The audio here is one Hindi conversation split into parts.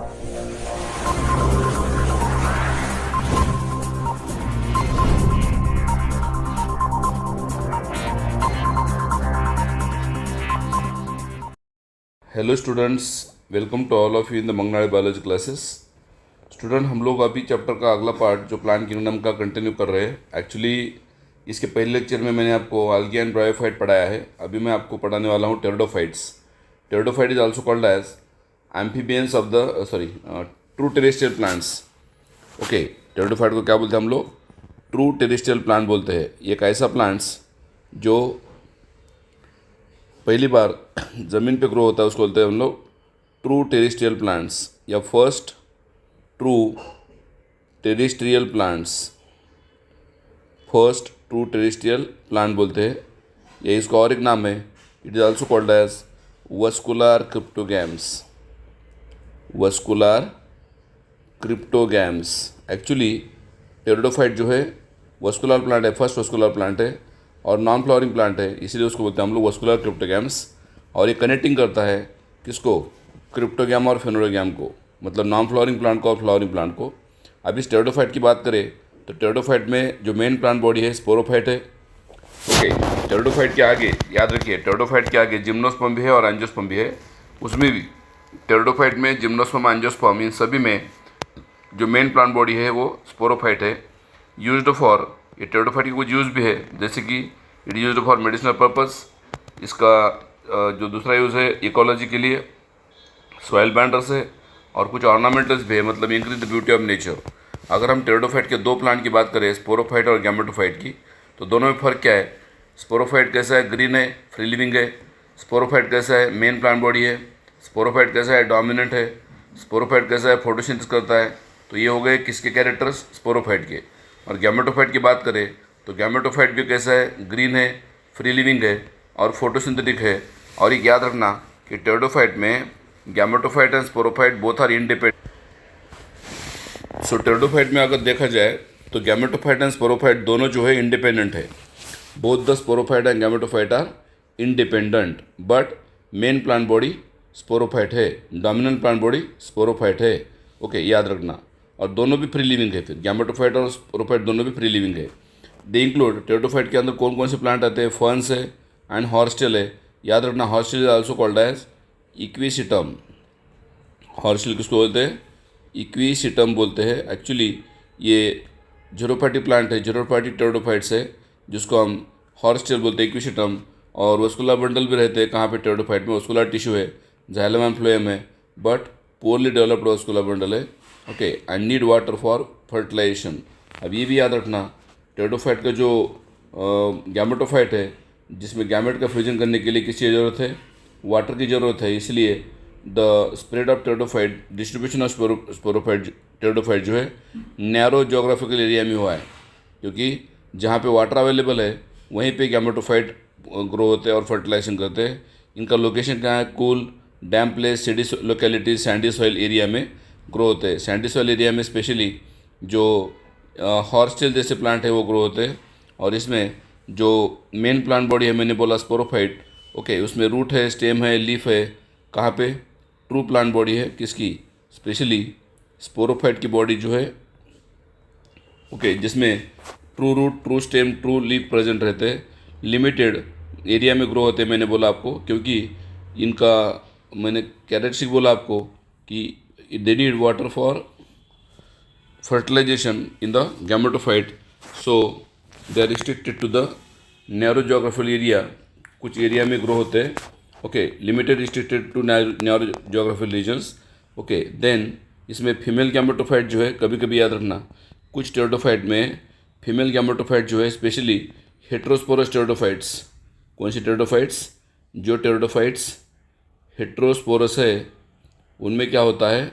Hello students, welcome to all of you in the Mangnade biology classes. Student, हम लोग अभी चैप्टर का अगला पार्ट जो प्लांट किंगडम का कंटिन्यू कर रहे हैं। एक्चुअली इसके पहले लेक्चर में मैंने आपको आल्गी एंड ब्रायोफाइट पढ़ाया है। अभी मैं आपको पढ़ाने वाला हूँ pteridophytes. Pteridophyte is also called as amphibians of the true terrestrial plants. Okay, pteridophyte को क्या बोलते हैं हम लोग? ट्रू टेरेस्ट्रियल प्लांट बोलते हैं। ये एक ऐसा प्लांट्स जो पहली बार ज़मीन पे ग्रो होता है, उसको बोलते हैं हम लोग ट्रू टेरेस्ट्रियल प्लांट्स या first true terrestrial plants. First true terrestrial plant बोलते हैं। ये इसका और एक नाम है, it is also called as vascular cryptogams. Vascular cryptogams. Actually pteridophyte जो है वस्कुलर प्लांट है, फर्स्ट वस्कुलर प्लांट है और नॉन फ्लावरिंग प्लांट है, इसीलिए उसको बोलते हैं हम लोग वस्कुलर क्रिप्टोगैम्स। और ये कनेक्टिंग करता है किसको? क्रिप्टोगैम और फेनोडोगैम को, मतलब नॉन फ्लावरिंग प्लांट को और फ्लावरिंग प्लांट को। अब इस टेरिडोफाइट की बात करें तो टेरिडोफाइट में जो मेन प्लांट बॉडी है स्पोरोफाइट है। ओके, टेरिडोफाइट के आगे याद रखिए, टेरिडोफाइट के आगे जिम्नोस्पर्म भी है और एंजियोस्पर्म भी है। उसमें भी टेरिडोफाइट में जिम्नोस्पर्म, एंजियोस्पर्म, इन सभी में जो मेन प्लांट बॉडी है वो स्पोरोफाइट है। यूज्ड फॉर, ये टेरिडोफाइट की कुछ यूज़ भी है, जैसे कि it used for medicinal purpose. इसका जो दूसरा यूज़ है इकोलॉजी के लिए, सॉइल बैंडर्स है और कुछ ऑर्नामेंटल्स भी है, मतलब increase the beauty of nature. अगर हम टेरिडोफाइट के दो प्लांट की बात करें, स्पोरोफाइट और गैमेटोफाइट की, तो दोनों में फ़र्क क्या है? स्पोरोफाइट कैसा है? ग्रीन है, फ्री लिविंग है। स्पोरोफाइट कैसा है? मेन प्लांट बॉडी है। स्पोरोफाइट कैसा है? डोमिनेंट है। स्पोरोफाइट कैसा है? फोटोसिंथेसिस करता है। तो ये हो गए किसके कैरेक्टर्स? स्पोरोफाइट के। और गैमेटोफाइट की बात करें तो गैमेटोफाइट भी कैसा है? ग्रीन है, फ्री लिविंग है और फोटोसिंथेटिक है। और ये याद रखना कि टेरिडोफाइट में gametophyte and sporophyte both are independent. So pteridophyte में अगर देखा जाए तो गैमेटोफाइट एंड स्पोरोफाइट दोनों जो है इंडिपेंडेंट है। Both the sporophyte and gametophyte are independent, but main plant body sporophyte है, डोमिनेंट प्लांट बॉडी स्पोरोफाइट है। ओके, याद रखना। और दोनों भी फ्री लिविंग है। फिर गैमेटोफाइट और स्पोरोफाइट दोनों भी फ्री लिविंग है। दे इंक्लूड, टेरिडोफाइट के अंदर कौन कौन से प्लांट आते हैं? फर्न्स है एंड हॉर्स्टेल है। याद रखना, horsetail is also called as equisetum. Horsetail किसको बोलते हैं? इक्विसिटम बोलते हैं। एक्चुअली ये जीरोफाइटी प्लांट है, जीरोफाइटिक टेरिडोफाइट्स है, जिसको हम हॉर्स्टेल बोलते हैं, इक्विसिटम। और वस्कुलर बंडल भी रहते हैं कहाँ पे? टेरिडोफाइट में वस्कुलर टिश्यू है, जाइलम एंड फ्लोएम है, but poorly developed vascular bundle है। Okay, and need water for fertilization. अब ये भी याद रखना, टेरिडोफाइट का जो गैमेटोफाइट है, जिसमें गैमेट का फ्यूजन करने के लिए किसकी ज़रूरत है? वाटर की ज़रूरत है। इसलिए the spread of pteridophyte, distribution of sporophyte, pteridophyte जो है नैरो जोग्राफिकल एरिया में हुआ है, क्योंकि जहाँ पे वाटर अवेलेबल है वहीं पे गैमेटोफाइट ग्रो होते हैं और फर्टिलाइजेशन करते हैं। इनका लोकेशन कहाँ है? Cool, dam place, CD locality, Sandy soil area में ग्रो होते हैं। सैंडी सॉइल एरिया में स्पेशली जो हॉर्स्टेल जैसे प्लांट है वो ग्रो होते हैं। और इसमें जो मेन प्लांट बॉडी है, मैंने बोला स्पोरोफाइट, ओके, उसमें रूट है, स्टेम है, लीफ है। कहाँ पे? ट्रू प्लांट बॉडी है किसकी? स्पेशली स्पोरोफाइट की बॉडी जो है, ओके, जिसमें true root, true stem, true leaf present रहते हैं। लिमिटेड एरिया में ग्रो होते हैं, मैंने बोला आपको, क्योंकि इनका मैंने कैरेक्टरिस्टिक बोला आपको कि they need water for fertilization in the gametophyte, so they are restricted to the narrow geographical area। कुछ एरिया में ग्रो होते हैं। Okay, limited restricted to narrow geographical regions. Okay, then इसमें फीमेल गैमेटोफाइट जो है, कभी कभी याद रखना, कुछ टेरिडोफाइट में फीमेल गैमेटोफाइट जो है, स्पेशली हेट्रोस्पोरस टेरिडोफाइट्स। कौन सी टेरिडोफाइट्स? जो टेरिडोफाइट्स हेट्रोस्पोरस है उनमें क्या होता है?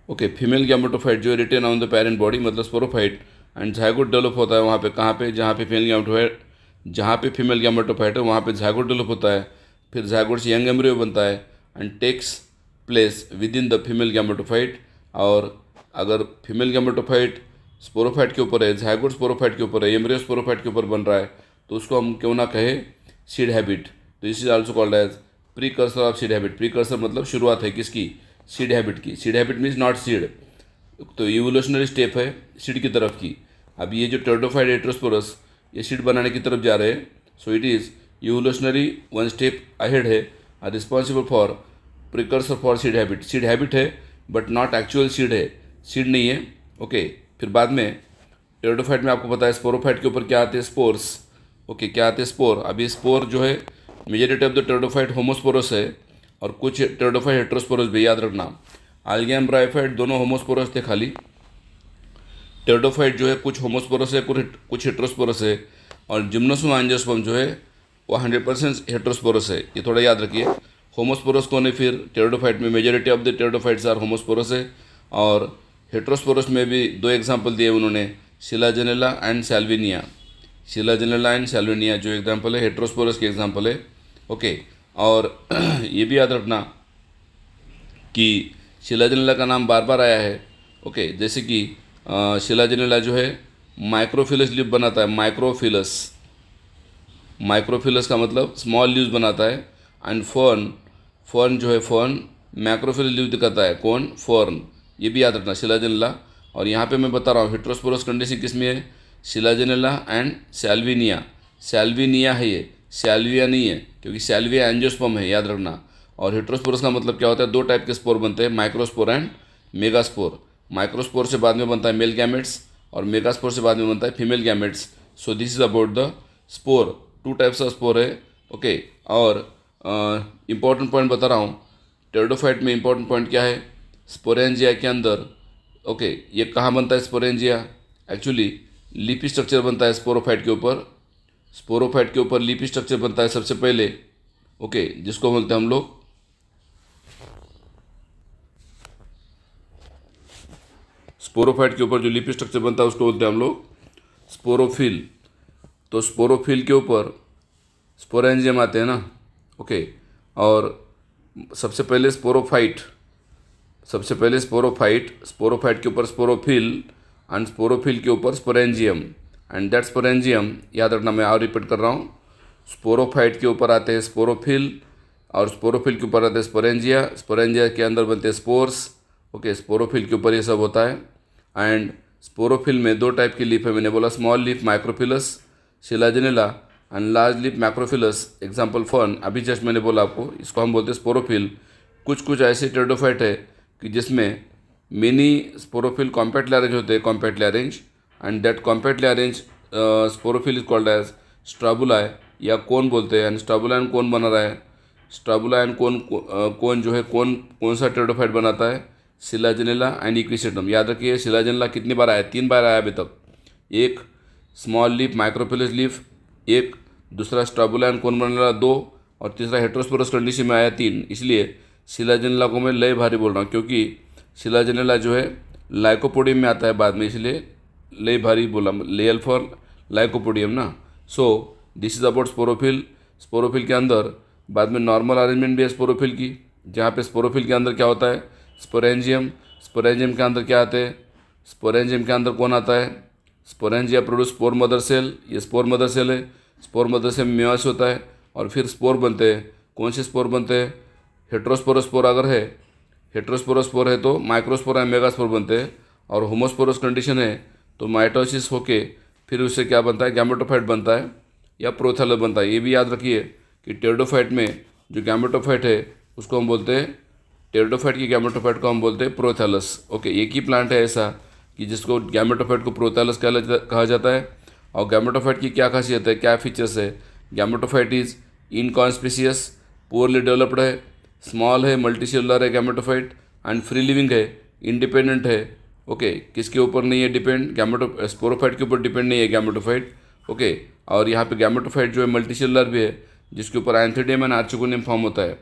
ओके, फीमेल गैमेटोफाइट जो retain on the parent body, मतलब स्पोरोफाइट, एंड झाइगोट डेवलप होता है वहाँ पे। कहाँ पे? जहाँ पे फीमेल गैमेटोफाइट है वहाँ पे झाइगोट डेवलप होता है। फिर झाइगोट से यंग एम्ब्रियो बनता है and takes place within the female gametophyte. और अगर फीमेल गैमेटोफाइट स्पोरोफाइट के ऊपर है, झाइगोट स्पोरोफाइट के ऊपर है, एम्ब्रियो स्पोरोफाइट के ऊपर बन रहा है, तो उसको हम क्यों ना कहे सीड हैबिट। तो this is also called as precursor of seed habit. Precursor मतलब शुरुआत है किसकी? सीड हैबिट की। Seed habit means not seed, तो इवोल्यूशनरी स्टेप है सीड की तरफ की। अब ये जो टेरिडोफाइट हेटेरोस्पोरस ये सीड बनाने की तरफ जा रहे हैं, so it is evolutionary one step ahead है, are responsible for precursor for seed habit. Seed habit है बट नॉट एक्चुअल सीड है, सीड नहीं है। ओके, फिर बाद में टेरिडोफाइट में आपको पता है स्पोरोफाइट के ऊपर क्या आते हैं, स्पोर्स। ओके, क्या आते हैं, स्पोर। अभी स्पोर जो है majority of the pteridophyte homosporous है और कुछ टेरिडोफाइट हेटेरोस्पोरस भी, याद रखना। आल्गियम ब्रायोफाइट दोनों होमोस्पोरस थे खाली। टेरिडोफाइट जो है कुछ होमोस्पोरस है, कुछ हेटेरोस्पोरस है। और जिम्नोस्पर्म एंजियोस्पर्म जो है वो 100% हेटेरोस्पोरस है, ये थोड़ा याद रखिए। होमोस्पोरस कौन है फिर टेरिडोफाइट में, majority of the pteridophytes are homosporous है। और हेटेरोस्पोरस में भी दो एग्जांपल दिए उन्होंने, शिलाजेनेला एंड सैल्विनिया। शिलाजेनेला एंड सैल्विनिया जो एग्जांपल है हेटेरोस्पोरस के एग्जांपल है। ओके, और ये भी याद रखना कि शिलाजेनेला का नाम बार बार आया है। ओके, जैसे कि शिलाजेनेला जो है माइक्रोफिलस लीफ बनाता है, माइक्रोफिलस। माइक्रोफिलस का मतलब स्मॉल लीव्स बनाता है। एंड फर्न, फर्न जो है फर्न मैक्रोफिलस लीव दिखाता है, कौन, फर्न। ये भी याद रखना शिलाजेनेला। और यहाँ पे मैं बता रहा हूँ हेटेरोस्पोरस कंडीशन किस में है, शिलाजेनेला एंड सैल्विनिया। सैल्विनिया है ये, सैल्विया नहीं है, क्योंकि सैल्विया एंजियोस्पर्म है, याद रखना। और हेटेरोस्पोरस का मतलब क्या होता है, दो टाइप के स्पोर बनते हैं, माइक्रोस्पोर एंड मेगास्पोर। माइक्रोस्पोर से बाद में बनता है मेल गैमेट्स और मेगास्पोर से बाद में बनता है female gametes. So this is about the spore, two types of spore है। ओके, और इम्पॉर्टेंट पॉइंट बता रहा हूँ टेरिडोफाइट में। इम्पॉर्टेंट पॉइंट क्या है, स्पोरेंजिया के अंदर। ओके, ये कहाँ बनता है स्पोरेंजिया, एक्चुअली लीफी स्ट्रक्चर बनता है स्पोरोफाइट के ऊपर। स्पोरोफाइट के ऊपर लीफी स्ट्रक्चर बनता है सबसे पहले। ओके, जिसको बोलते हैं हम लोग स्पोरोफाइट के ऊपर जो लीफी स्ट्रक्चर बनता है उसको बोलते हैं हम लोग स्पोरोफिल। तो स्पोरोफिल के ऊपर स्पोरेंजियम आते हैं ना। ओके, और सबसे पहले स्पोरोफाइट, सबसे पहले स्पोरोफाइट, स्पोरोफाइट के ऊपर स्पोरोफिल एंड स्पोरोफिल के ऊपर स्पोरेंजियम। एंड दैट स्पोरेंजियम, याद रखना, मैं और रिपीट कर रहा हूँ, स्पोरोफाइट के ऊपर आते हैं स्पोरोफिल और स्पोरोफिल के ऊपर आते हैं स्पोरेंजिया। स्पोरेंजिया के अंदर बनते हैं स्पोर्स। ओके, स्पोरोफिल के ऊपर ये सब होता है। एंड स्पोरोफिल में दो टाइप की लीफ है, मैंने बोला small leaf microphyllous Selaginella and large leaf macrophyllous, example fern. अभी जस्ट मैंने बोला आपको, इसको हम बोलते हैं स्पोरोफिल। कुछ कुछ ऐसे टेरिडोफाइट है कि जिसमें मेनी स्पोरोफिल कॉम्पैक्टली अरेंज होते हैं, compactly arrange. And that compactly arrange sporophyll is called as strobili या कोन बोलते हैं। एंड स्ट्राबुला एंड कोन बना रहा है, स्ट्राबुला एंड कोन, कोन जो है कौन सा टेरिडोफाइट बनाता है, शिलाजेनेला एंड इक्विसेटम। याद रखिए शिलाजेनेला कितनी बार आया, 3 बार आया अभी तक। एक स्मॉल लीफ माइक्रोफिलस लीफ, एक दूसरा स्ट्राबुला एंड कोन बना रहा 2, और तीसरा हेटेरोस्पोरस कंडीशन में आया 3। इसलिए शिलाजेनेला को मैं लय भारी बोल रहा हूँ, क्योंकि शिलाजेनेला जो है लाइकोपोडियम में आता है बाद में, इसलिए लय भारी बोला, लेयल फॉर लाइकोपोडियम ना। सो this is about sporophyll. Sporophyll के अंदर बाद में नॉर्मल अरेंजमेंट भी है स्पोरोफिल की, जहाँ पे स्पोरोफिल के अंदर क्या होता है, स्पोरेंजियम। स्पोरेंजियम के अंदर क्या आते हैं, स्पोरेंजियम के अंदर कौन आता है, sporangia produce spore mother cell, ये स्पोर मदर सेल है। स्पोर मदर सेल में मेयोसिस होता है और फिर स्पोर बनते हैं। कौन से स्पोर बनते हैं, हेटेरोस्पोरस स्पोर अगर है, हेटेरोस्पोरस स्पोर है तो माइक्रोस्पोर या मेगास्पोर बनते हैं। और होमोस्पोरस कंडीशन है तो माइटोसिस होके फिर उससे क्या बनता है, गैमेटोफाइट बनता है या प्रोथैलस बनता है। ये भी याद रखिए कि टेरिडोफाइट में जो गैमेटोफाइट है उसको हम बोलते हैं, टेरिडोफाइट की गैमेटोफाइट को हम बोलते हैं प्रोथैलस। ओके, एक ही प्लांट है ऐसा कि जिसको गैमेटोफाइट को प्रोथैलस कहा जाता है। और गैमेटोफाइट की क्या खासियत है, क्या फीचर्स है, gametophyte is inconspicuous, poorly developed है, स्मॉल है, मल्टीसेलुलर है गैमेटोफाइट, एंड फ्री लिविंग है, इंडिपेंडेंट है। ओके, किसके ऊपर नहीं है डिपेंड, स्पोरोफाइट के ऊपर डिपेंड नहीं है गैमेटोफाइट। ओके, और यहाँ पे गैमेटोफाइट जो है मल्टीसेलुलर भी है, जिसके ऊपर एंथीडियम एंड आर्चिगोनियम फॉर्म होता है।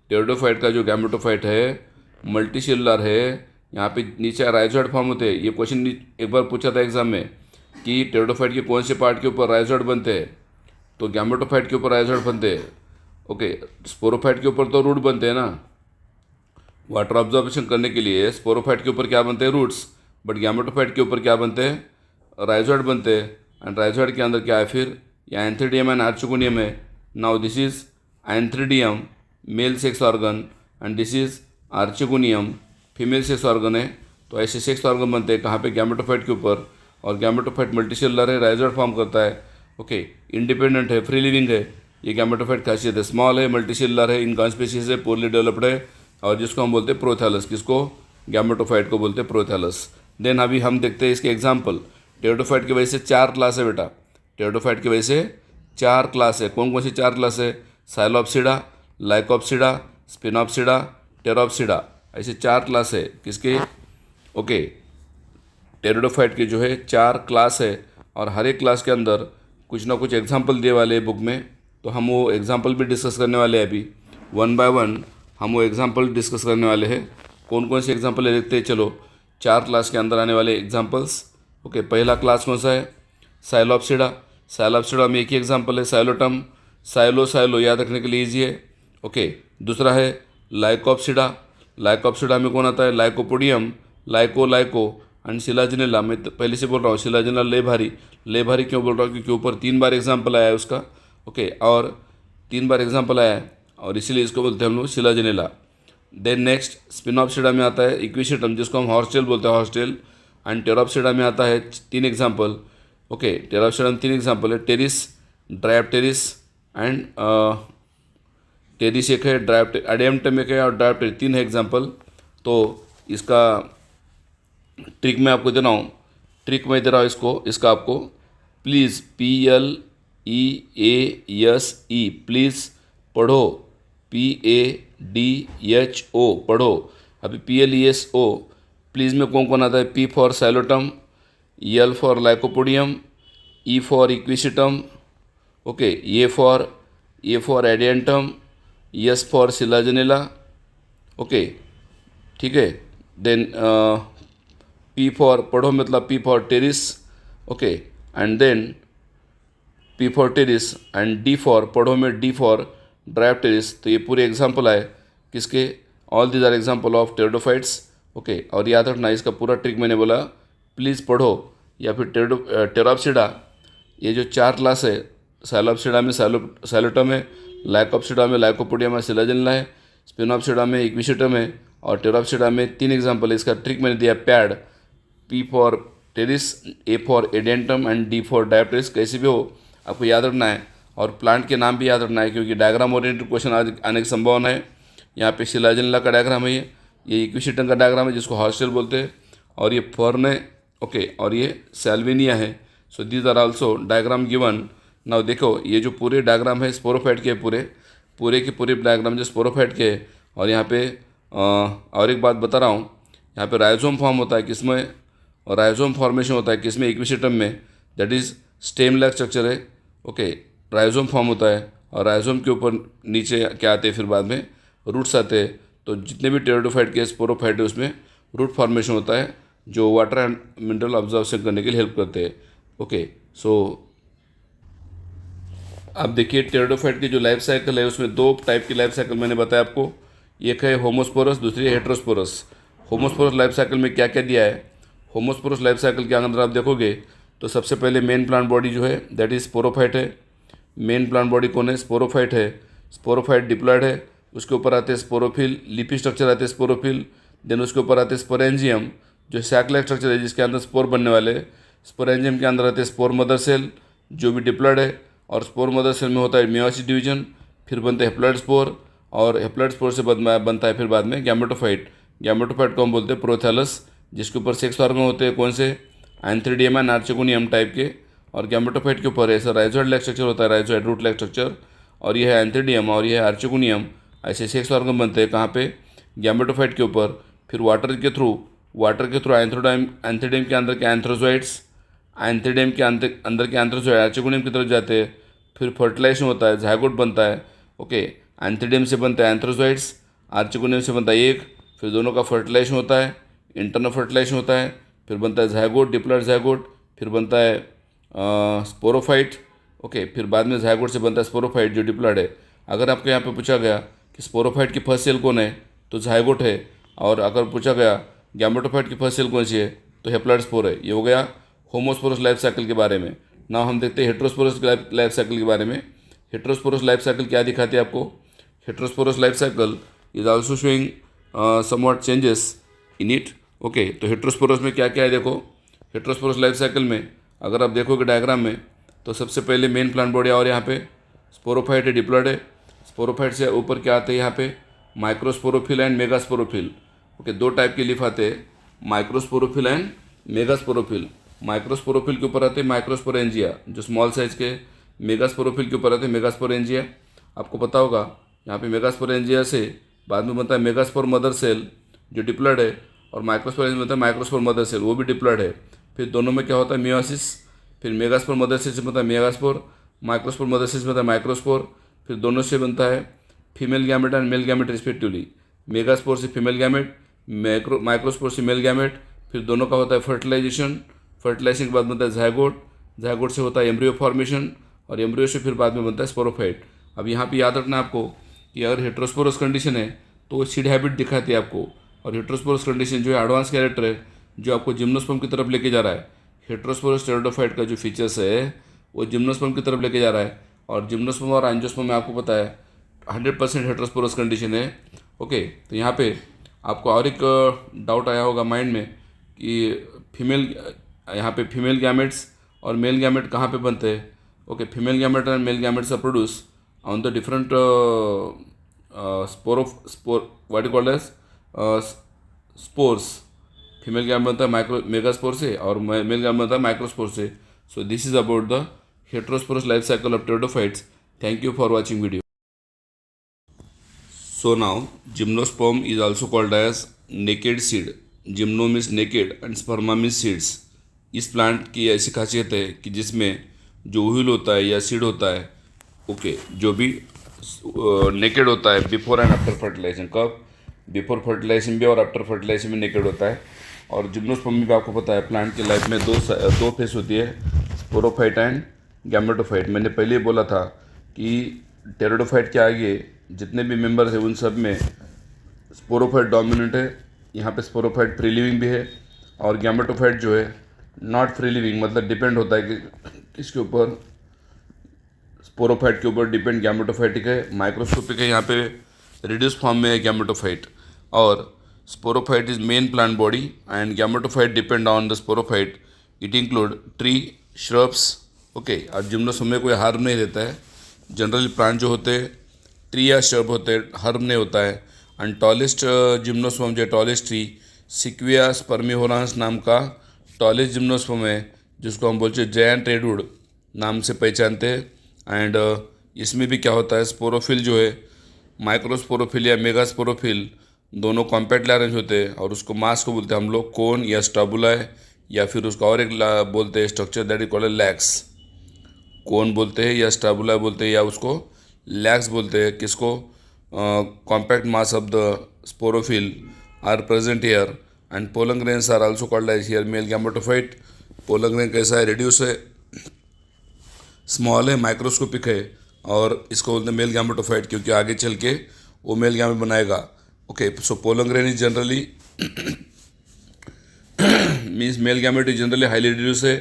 टेरिडोफाइट का जो गैमेटोफाइट है मल्टीसेलुलर है, यहाँ पे नीचे राइजोइड फॉर्म होते हैं। ये क्वेश्चन एक बार पूछा था एग्जाम में कि टेरिडोफाइट के कौन से पार्ट के ऊपर राइजोइड बनते हैं, तो गैमेटोफाइट के ऊपर राइजोइड बनते हैं। ओके, स्पोरोफाइट के ऊपर तो रूट बनते हैं ना, वाटर ऑब्जॉर्बेशन करने के लिए। स्पोरोफाइट के ऊपर क्या बनते हैं, रूट्स, बट गैमेटोफाइट के ऊपर क्या बनते हैं, राइजोइड बनते हैं। एंड राइजोइड के अंदर क्या है फिर, या एंथीडियम एंड आर्चिगोनियम है। Now this is antheridium, male sex organ, and this is archegonium female sex organ है, तो ऐसे सेक्स ऑर्गन बनते हैं कहाँ पे, गैमेटोफाइट के ऊपर। और गैमेटोफाइट मल्टीसेलुलर है, राइजोइड फॉर्म करता है, ओके, इंडिपेंडेंट है, फ्री लिविंग है, ये गैमेटोफाइट खासियत है। स्मॉल है, मल्टीसेलुलर है, इनकॉन स्पीशीज है, पोरली डेवलप्ड है, और जिसको हम बोलते हैं प्रोथैलस, किसको, गैमेटोफाइट को बोलते हैं प्रोथैलस। देन अभी हम देखते हैं इसके एग्जाम्पल। टेरिडोफाइट की वजह से 4 क्लास है बेटा, टेरिडोफाइट की वजह से 4 क्लास है। कौन कौन सी 4 क्लास है, साइलोप्सिडा, लाइकोप्सिडा, स्पिनोप्सिडा, टेरोप्सिडा, ऐसे 4 क्लास है किसके, ओके, टेरिडोफाइट के जो है 4 क्लास है। और हर एक क्लास के अंदर कुछ ना कुछ एग्जाम्पल दिए वाले बुक में, तो हम वो एग्जाम्पल भी डिस्कस करने वाले हैं अभी, 1 बाय 1 हम वो एग्जाम्पल डिस्कस करने वाले हैं। कौन कौन से एग्जाम्पल है देखते हैं, चलो 4 क्लास के अंदर आने वाले एग्जाम्पल्स। ओके, पहला क्लास कौन सा है, साइलोप्सिडा। साइलोप्सिडा में एक ही एग्जाम्पल है, साइलोटम, साइलो याद रखने के लिए ईजी है, ओके। दूसरा है लाइकोप्सिडा। लाइकोप्सिडा में कौन आता है, लाइकोपोडियम, लाइको एंड शिलाजिनेला। मैं पहले से बोल रहा हूँ शिलाजिनेला ले भारी क्यों बोल रहा हूँ, क्योंकि ऊपर 3 बार एग्जाम्पल आया है उसका, ओके, और 3 बार एग्जाम्पल आया है, और इसीलिए इसको बोलते हैं हम लोग शिलाजिनेला। देन नेक्स्ट स्पिनोप्सिडा में आता है इक्विसेटम, जिसको हम हॉर्सटेल बोलते हैं, हॉर्सटेल। एंड टेरोप्सिडा में आता है 3 एग्जाम्पल, ओके, टेरोप्सिडा में 3 एग्जाम्पल है, टेरिस, ड्रायोप्टेरिस एंड टेरिस एक है, एडियमटम एक है, और ड्रायोप्टेरिस 3 है एग्जाम्पल। तो इसका ट्रिक मैं आपको दे रहा हूँ, इसका आपको प्लीज़ PLEASE प्लीज़ पढ़ो, PADHO पढ़ो। अभी PLESO प्लीज़ में कौन कौन आता है, P for Psilotum, L for Lycopodium, E for Equisetum, okay, A for Adiantum, S for Selaginella, okay, ठीक है। देन P फॉर पढ़ो मतलब P for Pteris, okay, and then P for Pteris and D for पढ़ो में D फॉर ड्रायोप्टेरिस। तो ये पूरे एग्जाम्पल आए किसके, all these are example of pteridophytes, okay. और याद रखना इसका पूरा ट्रिक मैंने बोला, प्लीज़ पढ़ो, या फिर टेरोप्सिडा, ये जो 4 क्लास है, साइलोप्सिडा में साइलोटम है, लाइकोप्सिडा में लाइकोपोडियम है, शिलाजिनेला है, स्पिनोप्सिडा में इक्विसेटम है, और टेरोप्सिडा में 3 एग्जाम्पल है। इसका ट्रिक मैंने दिया, pad, P for Pteris, A for Adiantum and D for Dryopteris. कैसे भी हो आपको याद रखना है, और प्लांट के नाम भी याद रखना है, क्योंकि डायग्राम ओरिएंटेड क्वेश्चन आने की संभावना है। यहाँ पे शिलाजिनेला का डायग्राम है, ये इक्विसेटम का डायग्राम है जिसको हॉस्टेल बोलते हैं, और ये फर्न है, ओके, और ये सैल्विनिया है। So these are also diagram given. Now देखो ये जो पूरे डायग्राम है स्पोरोफाइट के, पूरे के पूरे डायग्राम जो स्पोरोफाइट के, और यहाँ पे और एक बात बता रहा हूँ, यहाँ पे राइजोम फॉर्म होता है किसमें, और राइजोम फॉर्मेशन होता है किसमें, इक्विसेटम में, that is stem like structure है, ओके, राइजोम फॉर्म होता है। और राइजोम के ऊपर नीचे क्या आते हैं, फिर बाद में रूट्स आते हैं। तो जितने भी टेरिडोफाइट के स्पोरोफाइट है उसमें रूट फॉर्मेशन होता है, जो वाटर एंड मिनरल ऑब्जर्वेशन करने के लिए हेल्प करते हैं, ओके। सो अब देखिए टेरिडोफाइट की जो लाइफ साइकिल है उसमें 2 टाइप की लाइफ साइकिल मैंने बताया आपको, एक है होमोस्पोरस, दूसरी है हेट्रोस्पोरस। होमोस्पोरस लाइफ साइकिल में क्या क्या दिया है, होमोस्पोरस लाइफ साइकिल के अंदर आप देखोगे तो सबसे पहले मेन प्लांट बॉडी जो है दैट इज़ स्पोरोफाइट है। मेन प्लांट बॉडी कौन है, स्पोरोफाइट है। स्पोरोफाइट डिप्लॉयड है, उसके ऊपर आते हैं स्पोरोफिल, लिपी स्ट्रक्चर आते हैं स्पोरोफिल। देन उसके ऊपर आते हैं स्पोरेंजियम, जो सैक लाइक स्ट्रक्चर है जिसके अंदर स्पोर बनने वाले। स्पोरेंजियम के अंदर आते हैं स्पोर मदर सेल जो भी डिप्लॉयड है, और स्पोर मदर सेल में होता है मियोसिस डिवीजन, फिर बनते हैं हेप्लॉयड स्पोर, और हेप्लॉयड स्पोर से बनता है फिर बाद में गैमेटोफाइट। गैमेटोफाइट को हम बोलते हैं प्रोथैलस, जिसके ऊपर सेक्स ऑर्गन होते हैं कौन से, एंथ्रीडियम एंड आर्चिगोनियम टाइप के। और गैमेटोफाइट के ऊपर ऐसा राइजोइड लाइक स्ट्रक्चर होता है, राइजोइड रूट लाइक स्ट्रक्चर, और ये है एंथ्रीडियम और ये है आर्चिगोनियम। ऐसे सेक्स ऑर्गन बनते हैं कहाँ पे, गैमेटोफाइट के ऊपर। फिर वाटर के थ्रू एंथ्रीडियम के अंदर के एंथ्रोजोइड्स, एंथ्रीडियम के अंदर के एंथ्रोजोइड आर्चिगोनियम की तरफ जाते हैं। फिर फर्टिलाइजेशन होता है, जाइगोट बनता है, ओके। एंथ्रीडियम से बनता है एंथ्रोजोइड्स, आर्चिगोनियम से बनता है एक, फिर दोनों का फर्टिलाइजेशन होता है, इंटरनल फर्टिलाइजेशन होता है, फिर बनता है जाइगोट, डिप्लॉयड जाइगोट, फिर बनता है स्पोरोफाइट, ओके। फिर बाद में जाइगोट से बनता है स्पोरोफाइट जो डिप्लॉयड है। अगर आपको यहाँ पे पूछा गया कि स्पोरोफाइट की फर्स्ट सेल कौन है तो जाइगोट है, और अगर पूछा गया गैमेटोफाइट की फर्स्ट सेल कौन सी है तो हेप्लॉयड स्पोर है। ये हो गया होमोस्पोरस लाइफ साइकिल के बारे में। ना हम देखते हैं हेट्रोस्पोरस लाइफ साइकिल के बारे में। हेट्रोस्पोरस लाइफ साइकिल क्या दिखाती है आपको, heterosporous life cycle is also showing somewhat changes in it. Okay, तो हेट्रोस्पोरस में क्या क्या है देखो। हेट्रोस्पोरस लाइफ साइकिल में अगर आप देखोगे डायग्राम में, तो सबसे पहले मेन प्लांट बॉडी और यहाँ पे स्पोरोफाइट है, डिप्लॉयड है। स्पोरोफाइट से ऊपर क्या आते हैं यहाँ पे माइक्रोस्पोरोफिल एंड मेगास्पोरोफिल। ओके, दो टाइप के लीफ आते हैं, माइक्रोस्पोरोफिल एंड मेगास्पोरोफिल। माइक्रोस्पोरोफिल के ऊपर आते हैं माइक्रोस्पोरेंजिया जो स्मॉल साइज के, मेगास्पोरोफिल के ऊपर आते हैं मेगास्पोरेंजिया। आपको पता होगा यहाँ पे मेगास्पोरेंजिया से बाद में बनता है मेगास्पोर मदर सेल जो डिप्लॉयड है, और माइक्रोस्पोरेंजिया बनता है माइक्रोस्पोर मदर सेल, वो भी डिप्लॉयड है। फिर दोनों में क्या होता है मियोसिस, फिर मेगास्पोर मदर सेल से बनता है मेगास्पोर, माइक्रोस्पोर मदर सेल से बनता है माइक्रोस्पोर, फिर दोनों से बनता है female gamete and male gamete respectively. Megaspore से फीमेल गैमेट, माइक्रोस्पोर से मेल गैमेट, फिर दोनों का होता है फर्टिलाइजेशन। फर्टिलाइजेशन के बाद बनता है जायगोट, जायगोट से होता है एम्ब्रियो फॉर्मेशन, और एम्ब्रियो से फिर बाद में बनता है स्पोरोफाइट। अब यहाँ पे याद रखना आपको कि अगर हेट्रोस्पोरस कंडीशन है तो वो सीड हैबिट दिखाती है आपको, और हेट्रोस्पोरस कंडीशन जो है एडवांस कैरेक्टर है जो आपको जिम्नोस्पर्म की तरफ लेके जा रहा है। हेट्रोस्पोरस टेरिडोफाइट का जो फीचर्स है वो जिम्नोस्पर्म की तरफ लेके जा रहा है, और जिम्नोस्पर्म और एंजियोस्पर्म में आपको पता है 100% हेट्रोस्पोरस कंडीशन है। ओके, तो यहाँ पे आपको और एक डाउट आया होगा माइंड में कि फीमेल, यहाँ पे फीमेल गैमेट्स और मेल गैमेट कहाँ पे बनते हैं। Okay, female gamete and male gametes are produce on the different what you called as spores. Female gamete बनता है माइक्रो मेगास्पोर से, और मेल गैमेट बनता है माइक्रोस्पोर से। सो this is about the heterosporous life cycle of pteridophytes. Thank you for watching video. So now gymnosperm is also called as naked seed. Gymno means naked and sperma means seeds. इस प्लांट की ऐसी खासियत है कि जिसमें जो ओव्यूल होता है या सीड होता है, ओके, जो भी नेकेड होता है बिफोर एंड आफ्टर फर्टिलाइजेशन। कब? बिफोर फर्टिलाइजेशन भी और आफ्टर फर्टिलाइजेशन में नेकेड होता है। और जिम्नोस्पर्म में भी आपको पता है प्लांट की लाइफ में दो फेस होती है, स्पोरोफाइट एंड गैमेटोफाइट। मैंने पहले ही बोला था कि टेरिडोफाइट के आगे जितने भी मेंबर्स हैं उन सब में स्पोरोफाइट डोमिनेंट है। यहाँ पे स्पोरोफाइट फ्री लिविंग भी है, और गैमेटोफाइट जो है नॉट फ्री लिविंग, मतलब डिपेंड होता है कि किसके ऊपर, स्पोरोफाइट के ऊपर डिपेंड गैमेटोफाइटिक है, माइक्रोस्कोपिक है, यहाँ पे रिड्यूस फॉर्म में है गैमेटोफाइट। और sporophyte is main plant body and gametophyte depend on the sporophyte. It include tree, shrubs. Okay, और जिम्नोस्पर्म में कोई हार्म नहीं रहता है। जनरली प्लांट जो होते हैं ट्री या श्रब होते हैं, हर्ब नहीं होता है। एंड टॉलेस्ट जिम्नोस्पर्म जो टॉलेस्ट ट्री सिक्विया स्पर्मिहोरांस नाम का टॉलेस्ट जिम्नोस्पर्म है, जिसको हम बोलते हैं जायंट रेडवुड नाम से पहचानते हैं। एंड इसमें भी क्या होता है, स्पोरोफिल जो है माइक्रोस्पोरोफिल या मेगास्पोरोफिल दोनों कॉम्पैक्टली अरेंज होते हैं, और उसको मास को बोलते हैं हम लोग कोन या स्टाबुला है, या फिर उसका और एक बोलते हैं structure that is called lax. Cone बोलते हैं या स्टाबुला बोलते हैं या उसको लैक्स बोलते हैं। किसको? Compact mass of the sporophyll are present here, and pollen grains are also called as here male gametophyte. Pollen grain कैसा है? रिड्यूस है, स्मॉल है, माइक्रोस्कोपिक है, और इसको बोलते हैं मेल गैमेटोफाइट क्योंकि आगे चल के वो मेल गैमेट बनाएगा। Okay, so pollen grain is generally means male gamete is generally highly reduce है,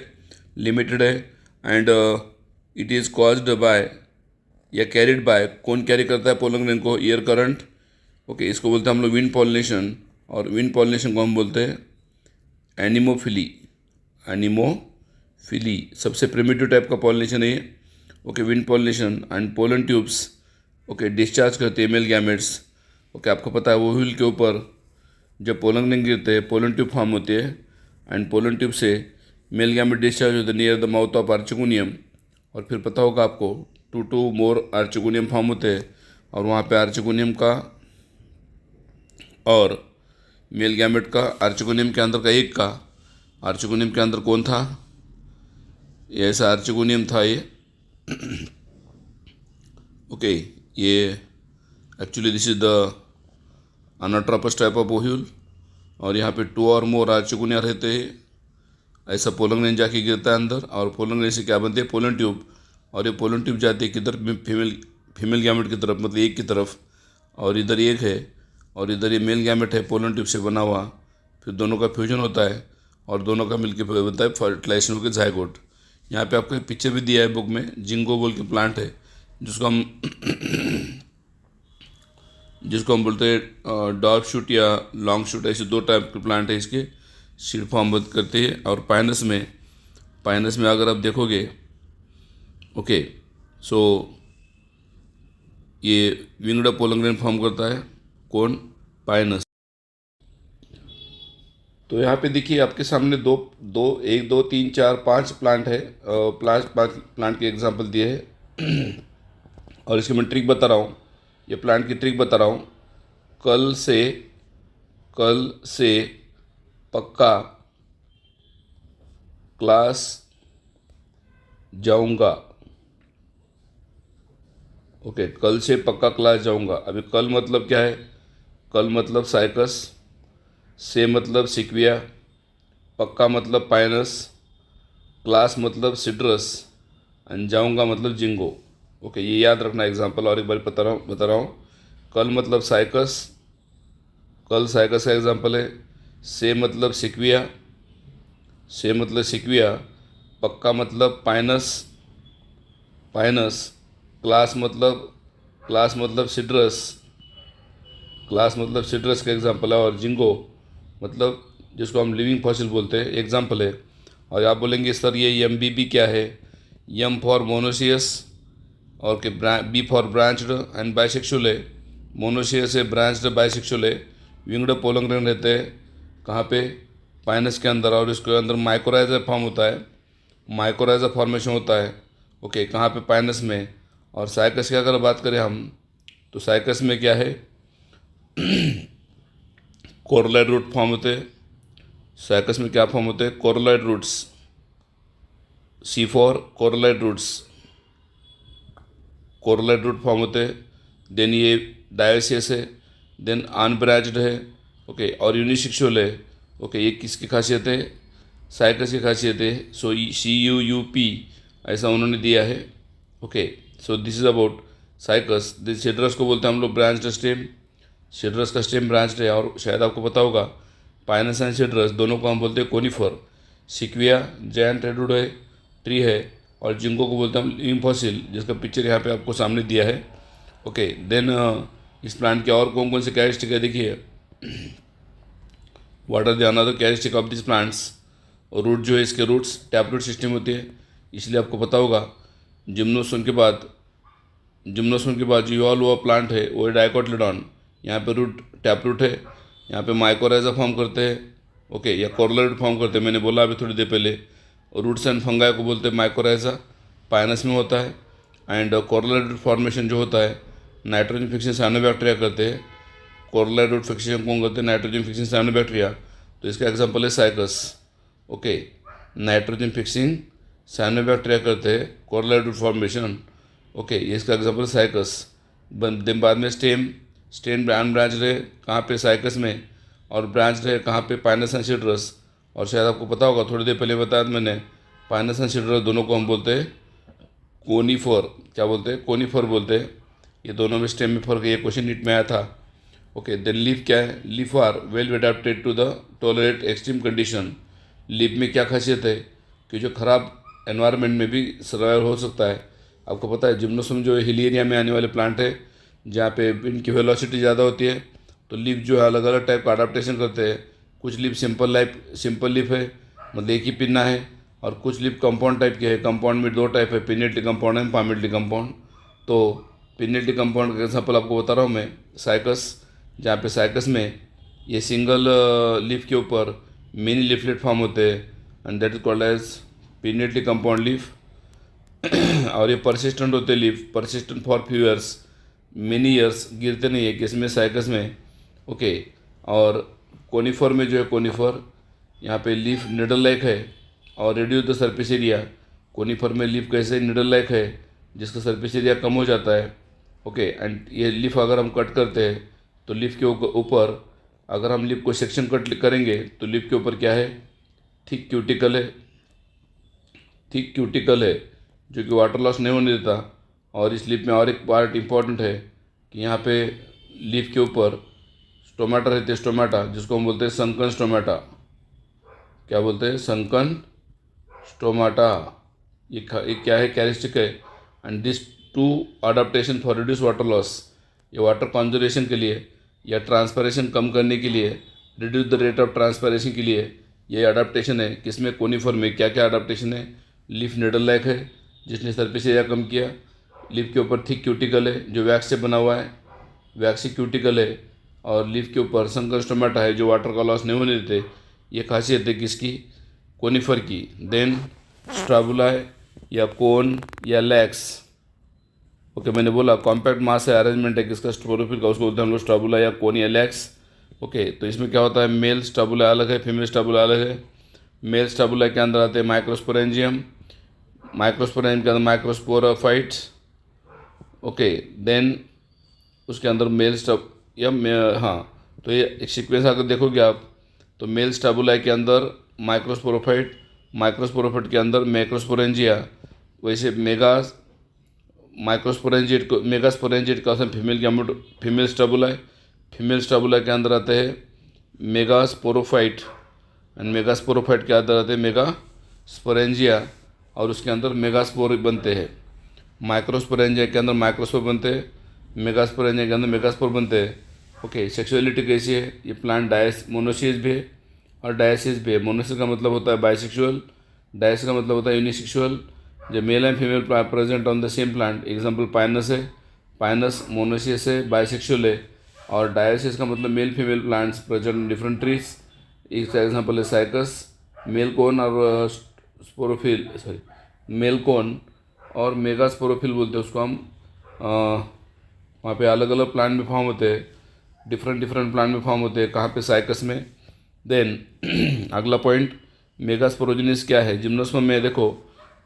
लिमिटेड है, and it is caused by या कैरिड बाय, कौन कैरी करता है पोलन ग्रेन को? Air current. ओके, इसको बोलते हैं हम लोग विंड पॉलिनेशन, और विंड पॉलिनेशन को हम बोलते हैं एनिमोफिली। एनिमोफिली सबसे प्रिमिटिव टाइप का पॉलिनेशन है ये। Okay, wind pollination and pollen tubes okay discharge करते हैं मेल गैमेट्स। ओके, आपको पता है ओव्यूल के ऊपर जब पोलन ग्रेन गिरते हैं पोलन ट्यूब फॉर्म होती है, एंड पोलन ट्यूब से मेल गैमेट डिस्चार्ज होते हैं near the mouth of archegonium. और फिर पता होगा आपको 2 to more आर्चिगोनियम फॉर्म होते हैं, और वहाँ पे आर्चिगोनियम का और मेल गैमेट का, आर्चिगोनियम के अंदर का एक का, आर्चिगोनियम के अंदर कौन था? ये ऐसा आर्चिगोनियम था ये। ओके, ये actually this is the anatropous type of ovule, और यहाँ पे 2 or more आर्चिगोनिया रहते हैं। ऐसा पोलन ग्रेन जाके गिरता है अंदर, और पोलन ग्रेन से क्या बनती है? Pollen tube. और ये पोलन ट्यूब जाती है किधर? फीमेल गैमेट की तरफ, मतलब एक की तरफ, और इधर एक है, और इधर ये मेल गैमेट है पोलन ट्यूब से बना हुआ। फिर दोनों का फ्यूजन होता है, और दोनों का मिलकर बनता है फर्टिलाइजेशन होकर जायगोट। यहाँ पे आपको पिक्चर भी दिया है बुक में, जिंगो बोल के प्लांट है जिसको हम जिसको हम बोलते हैं डॉर्फ शूट या लॉन्ग शूट, ऐसे दो टाइप के प्लांट है इसके, सीड फॉर्म करते हैं। और पाइनस में अगर आप देखोगे, ओके, सो ये विंग्ड पोलंग्रेन फॉर्म करता है, कौन, पाइनस। तो यहाँ पे देखिए आपके सामने दो दो एक दो तीन चार पांच प्लांट है, पांच प्लांट के एग्जांपल दिए हैं। और इसकी मैं ट्रिक बता रहा हूँ, ये प्लांट की ट्रिक बता रहा हूँ। कल से पक्का क्लास जाऊंगा। ओके, कल से पक्का क्लास जाऊंगा। अभी कल मतलब क्या है, कल मतलब साइकस, से मतलब सिक्विया, पक्का मतलब पाइनस, क्लास मतलब सिट्रस, एंड जाऊंगा मतलब जिंगो। ओके, ये याद रखना एग्जांपल। और एक बार बता रहा हूँ। कल मतलब साइकस, कल साइकस का एग्जांपल है। से मतलब सिक्विया, पक्का मतलब पाइनस, क्लास मतलब सिट्रस, का एग्जांपल है। और जिंगो मतलब जिसको हम लिविंग फॉसिल बोलते हैं, एग्जांपल है। और आप बोलेंगे सर ये एम बी बी क्या है? एम फॉर मोनोसियस, और के B for branched and bisexual है। मोनोसियस है, ब्रांच्ड, बाइसेक्सुअल है। विंग्ड पोलंग्रेन रहते हैं कहाँ पे, पाइनस के अंदर, और इसके अंदर माइकोराइजा फॉर्म होता है, माइकोराइजा फॉर्मेशन होता है। ओके, कहाँ पे, पाइनस में। और साइकस की अगर बात करें हम, तो साइकस में क्या है, कोरलाइड रूट फॉर्म होते हैं। साइकस में क्या फॉर्म होते हैं, coralloid roots, C for coralloid roots, coralloid root form होते हैं। देन ये डायोसियस है, देन अनब्रांच्ड है, ओके, और यूनिसेक्सुअल है। ओके, ये किसकी खासियत है, साइकस की खासियत है। सो CUUP ऐसा उन्होंने दिया है। Okay, so this is about cycas. This citrus को बोलते हैं हम लोग ब्रांच्ड स्टेम, सिट्रस का स्टेम ब्रांच्ड है। और शायद आपको पता होगा, पाइनस एंड सिट्रस दोनों को हम बोलते हैं कोनिफर। सिक्विया जायंट रेडवुड है, ट्री है। और जिंको को बोलते हैं हम लिविंग फॉसिल, जिसका पिक्चर यहाँ पे आपको सामने दिया है। ओके, देन इस प्लांट के और कौन कौन से कैरेक्टरिस्टिक है देखिए। What are the another characteristic of this plants. Root जो है, इसके रूट्स टैप रूट सिस्टम होती है, इसलिए आपको पता होगा जिम्नोस्पर्म के बाद जो इवॉल्व हुआ प्लांट है वो है डाइकोटिलेडॉन। यहाँ पे रूट टैप रूट है, यहाँ पे माइकोराइजा फॉर्म करते हैं, ओके, या कोरलेट फॉर्म करते हैं, मैंने बोला अभी थोड़ी देर पहले। रूट्स एंड फंगाई को बोलते हैं माइकोराइजा, पाइनस में होता है। एंड कोरलेट फॉर्मेशन जो होता है, नाइट्रोजन फिक्सिंग साइनोबैक्टीरिया करते हैं। कोरलेट रूट फिक्सेशन कौन करते हैं, नाइट्रोजन फिक्सिंग साइनोबैक्टीरिया। तो इसका एग्जांपल है cycas. Okay, nitrogen fixing cyanobacteria करते हैं कोरलेट रूट फॉर्मेशन। ओके, ये इसका एग्जांपल साइकस। दिन बाद में स्टेम ब्रांच रहे कहाँ पे, साइकस में। और ब्रांच रहे कहाँ पे, पाइनस एंड सिट्रस। और शायद आपको पता होगा, थोड़ी देर पहले बताया था मैंने, पाइनस एंड सिट्रस दोनों को हम बोलते हैं कोनीफर। क्या बोलते हैं, कोनीफर बोलते हैं। ये दोनों में स्टेम में फर्क है, ये क्वेश्चन नीट में आया था। ओके, देन लीफ क्या है, leaf are well adapted to the tolerate extreme condition. Leaf में क्या खासियत है कि जो ख़राब एनवायरनमेंट में भी सर्वाइव हो सकता है। आपको पता है जिम्नोस्पर्म जो हिल एरिया में आने वाले प्लांट है, जहाँ पे इनकी वेलोसिटी ज़्यादा होती है, तो लीफ जो है अलग अलग टाइप का अडाप्टेशन करते हैं। कुछ लीफ सिंपल लीफ है, मतलब एक ही पिन्ना है। और कुछ लीफ कंपाउंड टाइप के है। कंपाउंड में दो टाइप है, pinnately compound and palmately compound. तो पिनेटली कंपाउंड का एग्जाम्पल आपको बता रहा हूँ मैं, साइकस, जहाँ पे साइकस में ये सिंगल लीफ के ऊपर मिनी लीफलेट फॉर्म होते हैं, and that is called as pinnately compound leaf. और ये परसिस्टेंट होते leaf, persistent for few years, many years, गिरते नहीं है किसमें, साइकस में। ओके, और कोनिफर में जो है, कोनिफर यहाँ पे लीफ निडल लाइक है और reduce the surface area. Conifer में लीफ कैसे निडल लाइक है, जिसका सरफेस एरिया कम हो जाता है। ओके, एंड ये लीफ अगर हम कट करते हैं तो लीफ के ऊपर अगर हम लीफ को सेक्शन कट करेंगे तो लीफ के ऊपर क्या है, थिक क्यूटिकल है, थिक क्यूटिकल है, जो कि वाटर लॉस नहीं होने देता। और इस लीफ में और एक पार्ट इम्पॉर्टेंट है कि यहाँ पे लीफ के ऊपर स्टोमाटा रहते हैं, स्टोमाटा, जिसको हम बोलते हैं संकन स्टोमाटा। क्या बोलते हैं, संकन स्टोमाटा। ये क्या है, कैरेक्टरिस्टिक है। And this two adaptation for reduce water loss, ये वाटर कंजर्वेशन के लिए या ट्रांसपरेशन कम करने के लिए, reduce the rate of transpiration के लिए ये अडाप्टेशन है। किसमें? कोनिफर में। क्या क्या अडाप्टेशन है? लीफ निडल लाइक है जिसने सरफेस एरिया कम किया, लीफ के ऊपर थिक क्यूटिकल है जो वैक्स से बना हुआ है, वैक्सी क्यूटिकल है, और लीफ के ऊपर संकर स्टोमेटा है जो वाटर का लॉस नहीं होने देते। ये खासियत है किसकी? कोनिफर की। देन स्ट्राबुला या कोन या लैक्स। ओके, मैंने बोला कॉम्पैक्ट मास है, अरेंजमेंट है किसका? स्पोरोफिल का, उसको बोलते हैं हम लोग स्ट्राबुला या कोन या लैक्स। ओके, तो इसमें क्या होता है? मेल स्ट्राबुला अलग है, फीमेल स्ट्राबुला अलग है। मेल स्ट्राबुला के अंदर आते हैं माइक्रोस्पोरेंजियम, माइक्रोस्पोरेंजियम के अंदर माइक्रोस्पोराफाइट्स। ओके, देन उसके अंदर मेल स्टब या हाँ, तो ये एक सीक्वेंस अगर देखोगे आप तो मेल स्टाबुला के अंदर माइक्रोस्पोरोफाइट, माइक्रोस्पोरोफाइट के अंदर मैक्रोस्पोरेंजिया, वैसे मेगास्पोरेंजिएट का फीमेल गैमेट, फीमेल स्टाबुला है। फीमेल स्टाबुला के अंदर आते हैं मेगास्पोरोफाइट, एंड मेगास्पोरोफाइट के अंदर आते हैं मेगास्पोरेंजिया, और उसके अंदर मेगास्पोर बनते हैं। माइक्रोस्पोरेंजिया के अंदर माइक्रोस्पोर बनते हैं, मेगास्पोरेंजिया के अंदर मेगास्पोर बनते हैं। ओके, सेक्सुअलिटी कैसी है? ये प्लांट मोनोसियस भी है और डायसियस भी है। मोनोसियस का मतलब होता है बाइसेक्सुअल, डायसियस का मतलब होता है यूनिसेक्सुअल। जब male and female present on the same plant, example Pinus है, पाइनस मोनोसियस है, बाइसेक्सुअल है। और डायसियस का मतलब male female plants present in different trees. इसका एग्जांपल है साइकस, मेल कोन और स्पोरोफिल, सॉरी मेल कोन और मेगा स्पोरोफिल बोलते हैं उसको हम। वहाँ पे अलग अलग प्लांट में फॉर्म होते हैं, डिफरेंट प्लांट में फॉर्म होते हैं। कहाँ पे? साइकस में। देन अगला पॉइंट, मेगास्पोरोजेनिस क्या है? जिम्नोस्पर्म में देखो,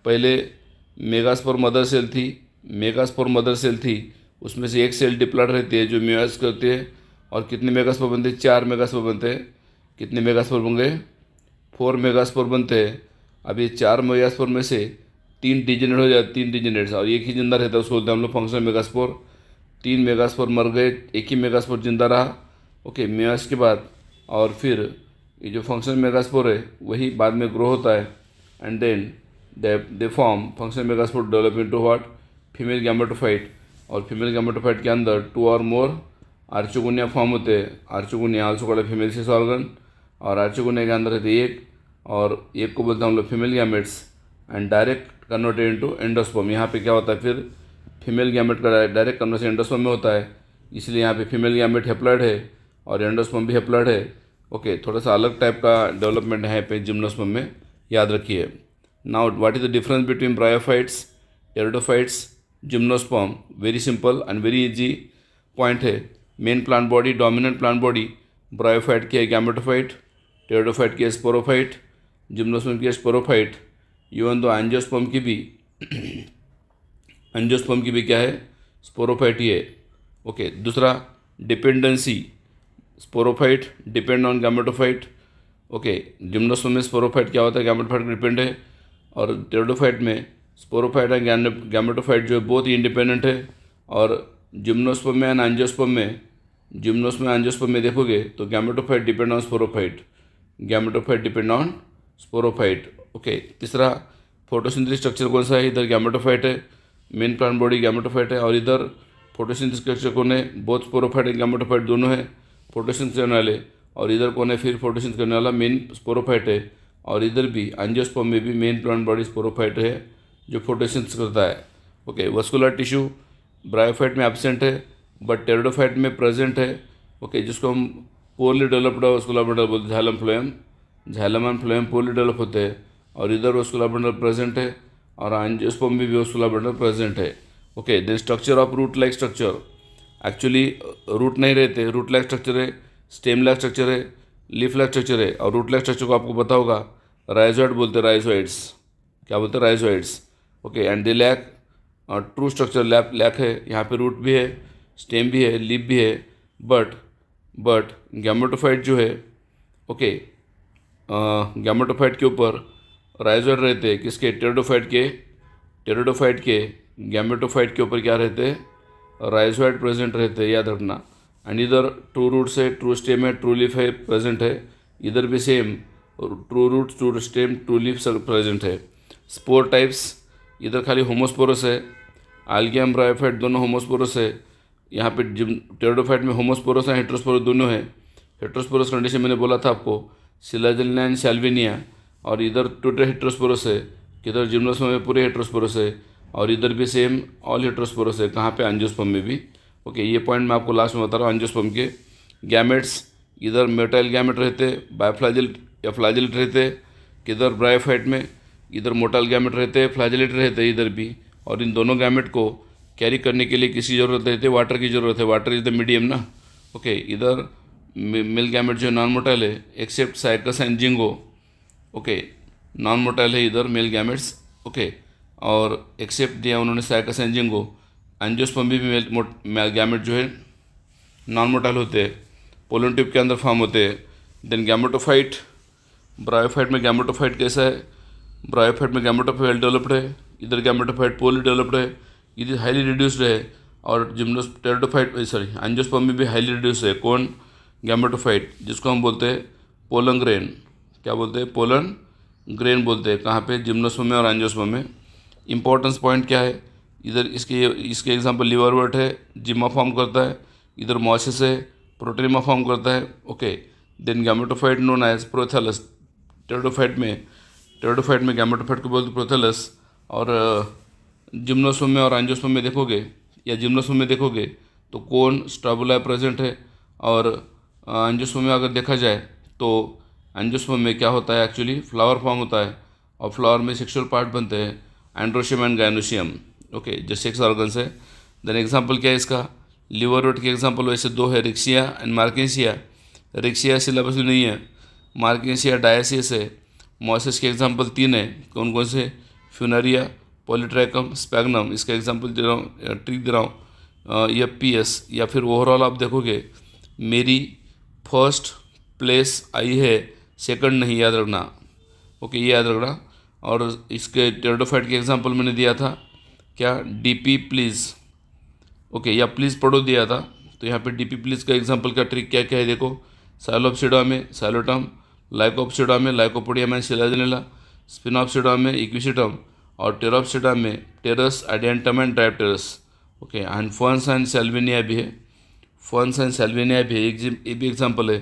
पहले मेगास्पोर मदर सेल थी, मेगास्पोर मदर सेल थी, उसमें से एक सेल डिप्लॉइड रहती है जो म्यूस करती है, और कितने मेगास्पोर बनते हैं? 4 मेगास्पोर बनते हैं। कितने मेगास्पोर बन गए? 4 मेगास्पोर बनते हैं। अब ये 4 मेगास्पोर में से 3 डिजेनेट हो जाते, 3 डिजेनेट्स, और एक ही जिंदा रहता है, उसको बोलते हैं हम लोग फंक्शनल मेगास्पोर। 3 मेगास्पोर मर गए, एक ही मेगास्पोर जिंदा रहा। ओके, म्यूस के बाद, और फिर ये जो फंक्शनल मेगास्पोर है वही बाद में ग्रो होता है, and then they form functional megaspore develop into what? Female gametophyte. और फीमेल गैमेटोफाइट के अंदर 2 और मोर आर्चोगोनिया फॉर्म होते हैं। Archegonia also called female sex organ, और आर्चोगोनिया के अंदर रहते एक, और एक को बोलते हैं हम लोग female gametes, and direct converted into endosperm. यहाँ पे क्या होता है फिर? फीमेल गैमेट का डायरेक्ट कन्वर्सन एंडोस्पर्म में होता है, इसलिए यहाँ पे फीमेल गैमेट हेप्लॉइड है और एंडोस्पर्म भी हेप्लॉइड है। ओके, थोड़ा सा अलग टाइप का डेवलपमेंट है यहाँ पे जिम्नोस्पर्म में, याद रखिए। Now what is the difference between bryophytes, pteridophytes, gymnosperm? Very simple and very easy point है। Main plant body, dominant plant body bryophyte की है गैमेटोफाइट, टेरिडोफाइट की है स्पोरोफाइट, जिम्नोस्पर्म की है स्पोरोफाइट। इवन दो एंजियोस्पर्म की भी एंजियोस्पर्म की भी क्या है? स्पोरोफाइट ही है। ओके, दूसरा dependency, sporophyte depend on gametophyte. Okay, gymnosperm में स्पोरोफाइट क्या होता है? गैमेटोफाइट पर डिपेंड है, और टेरिडोफाइट में स्पोरोफाइट एंड गैमेटोफाइट जो है बहुत ही इंडिपेंडेंट है। और जिम्नोस्पर्म में एंड एंजियोस्पर्म में, जिम्नोस्पर्म एंजियोस्पर्म में देखोगे तो gametophyte depend on sporophyte, gametophyte depend on sporophyte. Okay, तीसरा फोटोसिंथेसिस स्ट्रक्चर कौन सा है? इधर गैमेटोफाइट है, मेन प्लांट बॉडी गैमेटोफाइट है, और इधर फोटोसिंथेसिस स्ट्रक्चर कौन है? बोथ स्पोरोफाइट एंड गैमेटोफाइट दोनों है फोटोसिंथेसिस करने वाले, और इधर कौन है फिर फोटोसिंथेसिस करने वाला? मेन स्पोरोफाइट है। और इधर भी एंजियोस्पर्म में भी मेन प्लांट बॉडी स्पोरोफाइट है जो फोटोसिंथेसिस करता है। ओके, वस्कुलर टिश्यू ब्रायोफाइट में एब्सेंट है बट टेरिडोफाइट में प्रेजेंट है। ओके, जिसको हम पोरली डेवलप्ड वस्कुलर बंडल बोलते हैं, xylem phloem, xylem and phloem poorly develop होते हैं, और इधर वस्कुलर बंडल प्रेजेंट है, और एंजियोस्पर्म में भी वस्कुलर बंडल प्रेजेंट है। Okay, then structure of root like structure, actually root नहीं रहते, रूट लाइक स्ट्रक्चर है, स्टेम लाइक स्ट्रक्चर है, लीफ लाइक स्ट्रक्चर है। और रूट लाइक स्ट्रक्चर को आपको पता होगा राइजोइड बोलते हैं, राइजोइड्स, क्या बोलते हैं? Rhizoids. Okay, and they lack true structure lack है, यहाँ पे रूट भी है, स्टेम भी है, लीफ भी है, बट गैमेटोफाइट जो है, ओके, गैमेटोफाइट के ऊपर राइजोइड रहते हैं, किसके? टेरिडोफाइट के गैमेटोफाइट के ऊपर क्या रहते हैं? राइजोइड प्रेजेंट रहते हैं, याद रखना। एंड इधर ट्रू रूट्स है, ट्रू स्टेम है, ट्रू लीफ है, प्रेजेंट है। इधर भी same, true roots, true stem, true leaf सब प्रेजेंट है। स्पोर टाइप्स, इधर खाली होमोस्पोरस है, आल्गियम ब्रायोफाइट दोनों होमोस्पोरस है, यहाँ पे टेरिडोफाइट में होमोस्पोरस और हेट्रोस्पोरस दोनों है। हेट्रोस्पोरस कंडीशन मैंने बोला था आपको सिलाजेलिना एंड सैल्विनिया, और इधर टोटल हेट्रोस्पोरस है, किधर जिम्नोस्पर्म में पूरे हेट्रोस्पोरस है, और इधर भी सेम ऑल हेट्रोस्पोरस है। कहाँ पे? एंजियोस्पर्म में भी। ओके, ये पॉइंट मैं आपको लास्ट में बता रहा हूँ। एंजियोस्पर्म के गैमेट्स इधर मोटाइल गैमेट रहते, बायोफ्लैजिल या फ्लैजिलेट रहते, किधर ब्रायोफाइट में इधर मोटाइल गैमेट रहते, फ्लैजिलेट रहते इधर भी। और इन दोनों गैमेट को कैरी करने के लिए किसी ज़रूरत रहती है? वाटर की ज़रूरत है। वाटर इज़ द मीडियम ना। ओके, इधर मेल गैमेट जो नॉन मोटाइल है except Cycas and Ginkgo. Okay, non motile है इधर मेल गैमेट्स। ओके, और एक्सेप्ट दिया उन्होंने साइकस एंड जिंगो। एंजियोस्पर्म भी मेल गैमेट जो है नॉन मोटाइल होते हैं, पोलन ट्यूब के अंदर फॉर्म होते हैं। देन गैमेटोफाइट, ब्रायोफाइट में गैमेटोफाइट कैसा है? ब्रायोफाइट में गैमेटोफाइट डेवलप्ड है, इधर गैमेटोफाइट पोली डेवलप्ड है, इधर हाईली रिड्यूस्ड है। और टेरिडोफाइट सॉरी एंजियोस्पर्म में भी हाईली रिड्यूस्ड है। कौन? गैमेटोफाइट, जिसको हम बोलते हैं पोलन ग्रेन। क्या बोलते हैं? पोलन ग्रेन बोलते हैं। कहाँ पे? जिम्नोस्पर्म में और एंजियोस्पर्म में। इंपॉर्टेंस पॉइंट क्या है इधर? इसके एग्जांपल लिवरवर्ट है, जिम्मा फॉर्म करता है। इधर मॉसिस है, प्रोटेरिमा फॉर्म करता है। Okay, then gametophyte known as prothallus. Pteridophyte में गैमेटोफाइट को बोलते प्रोथैलस। और जिम्नोस्पर्म में और एंजियोस्पर्म में देखोगे या जिम्नोस्पर्म में देखोगे तो कौन? स्ट्राबुला प्रेजेंट है। और एंजियोस्पर्म में अगर देखा जाए तो एंजियोस्पर्म में क्या होता है? एक्चुअली फ्लावर फॉर्म होता है, और फ्लावर में सेक्सुअल पार्ट बनते हैं, एंड्रोशियम एंड गायनोशियम। ओके, जो सेक्स ऑर्गन्स है। देन एग्जांपल क्या है इसका? लिवर रोड के एग्जांपल वैसे दो है, रिक्सिया एंड मार्केसिया। रिक्सिया सिलेबस में नहीं है, मार्केसिया डायसियस है। मॉसिस के एग्जांपल 3 है। कौन कौन से? फ्यूनरिया, पॉलीट्रैकम, स्पैग्नम। इसका एग्जांपल दे रहा हूँ, ट्रिक दे रहा हूँ। एफ या फिर ओवरऑल आप देखोगे मेरी फर्स्ट प्लेस आई है, सेकंड नहीं, याद रखना। ओके, ये याद रखना। और इसके टेरिडोफाइट के एग्जांपल मैंने दिया था क्या? DP please. ओके, या प्लीज़ पढ़ो दिया था। तो यहाँ पे डीपी प्लीज़ का एग्जांपल का ट्रिक क्या क्या है देखो। साइलोप्सिडा में साइलोटम, लाइकोप्सिडा में लाइकोपोडियम एंड सिलाजिनेला, स्पिनोप्सिडा में इक्विसिटम, और टेरोप्सिडा में Pteris Adiantum and Dryopteris. Okay, and ferns and Salvinia भी है। फर्न्स एंड सेल्विनिया भी है, ये भी एग्जाम्पल है।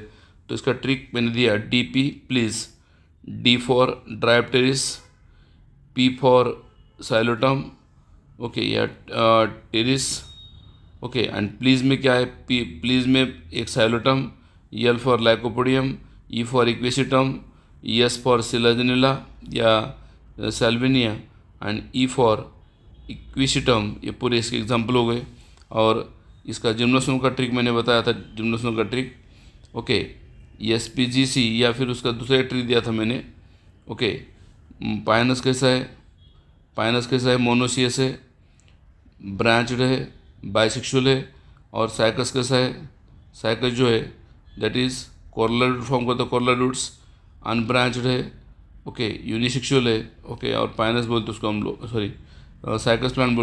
तो इसका ट्रिक मैंने दिया, DP please, D for Dryopteris, P for Psilotum, okay, या टेरिस। ओके, एंड प्लीज़ में क्या है? प्लीज़ में एक Psilotum, L for Lycopodium, E for Equisetum, S for Selaginella या Salvinia, and E for Equisetum. ये पूरे इसके एग्जाम्पल हो गए। और इसका जिम्नोस्पर्म का ट्रिक मैंने बताया था, जिम्नोस्पर्म का ट्रिक। ओके, SPGC या फिर उसका दूसरा ट्रिक दिया था मैंने। ओके, पाइनस कैसा है? पाइनस कैसा है? मोनोसियस है, ब्रांचड है, बाइसेक्सुअल है। और साइकस कैसा है? साइकस जो है दैट इज़ कोरलर रूट फॉर्म करता है, कोरलर रूट्स, अनब्रांचड है। ओके, यूनिसेक्सुअल है। ओके, और पाइनस बोलते उसको हम लोग, सॉरी साइकस प्लांट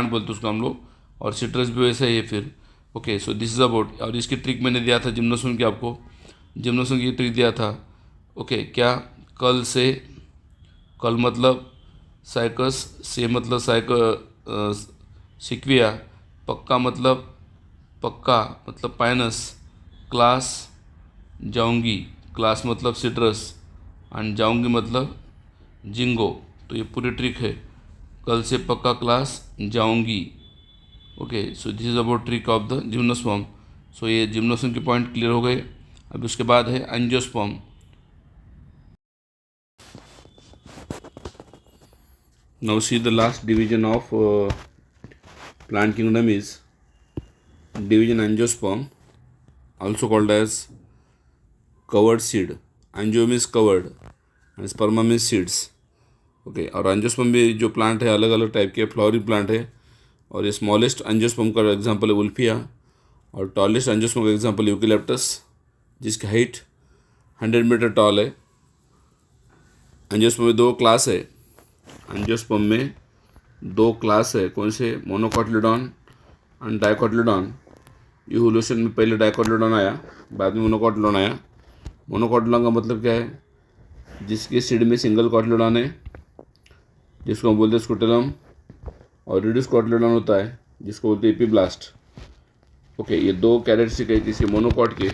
बोलते उसको हम लोग। और सिट्रस भी वैसा ही है फिर। Okay, so this is about. और इसकी ट्रिक मैंने दिया था जिम्नोस्पर्म की, आपको जिम्नोस्पर्म की ट्रिक दिया था। ओके, क्या? कल से, कल मतलब साइकस, से मतलब सिक्विया, पक्का मतलब पक्का मतलब पाइनस, क्लास जाऊंगी, क्लास मतलब सिट्रस, एंड जाऊंगी मतलब जिंगो। तो ये पूरी ट्रिक है, कल से पक्का क्लास जाऊंगी। Okay, so this is about trick of the gymnosperm. So ये जिम्नोस्पर्म के पॉइंट क्लियर हो गए। अब उसके बाद है angiosperm. Now see the last division of plant kingdom is division angiosperm, also called as covered seed. Angiosperm is covered and sperma means seeds. Okay, और एंजियोस्पर्म भी जो प्लांट है अलग अलग टाइप के फ्लावरिंग प्लांट है। और ये स्मॉलेस्ट एंजियोस्पर्म का एग्जांपल है वुल्फिया, और टॉलेस्ट एंजियोस्पर्म का एग्जांपल यूकेलिप्टस, जिसकी हाइट 100 मीटर टॉल है। एंजियोस्पर्म में 2 क्लास है। एंजियोस्पर्म में 2 क्लास है। कौन से? मोनोकोटिलेडॉन एंड डाइकोटिलेडॉन। इवोल्यूशन में पहले डाइकोटिलेडॉन आया, बाद में मोनोकोटिलेडॉन आया। मोनोकोटिलेडॉन का मतलब क्या है? जिसके सीड में सिंगल कोटिलेडॉन है, जिसको हम बोलते हैं स्क्रूटेलम। और रिड्यूस कोटिलेडॉन होता है, जिसको बोलते हैं एपिब्लास्ट। ओके, ये दो कैरेक्टरिस्टिक है किसी मोनोकॉट के,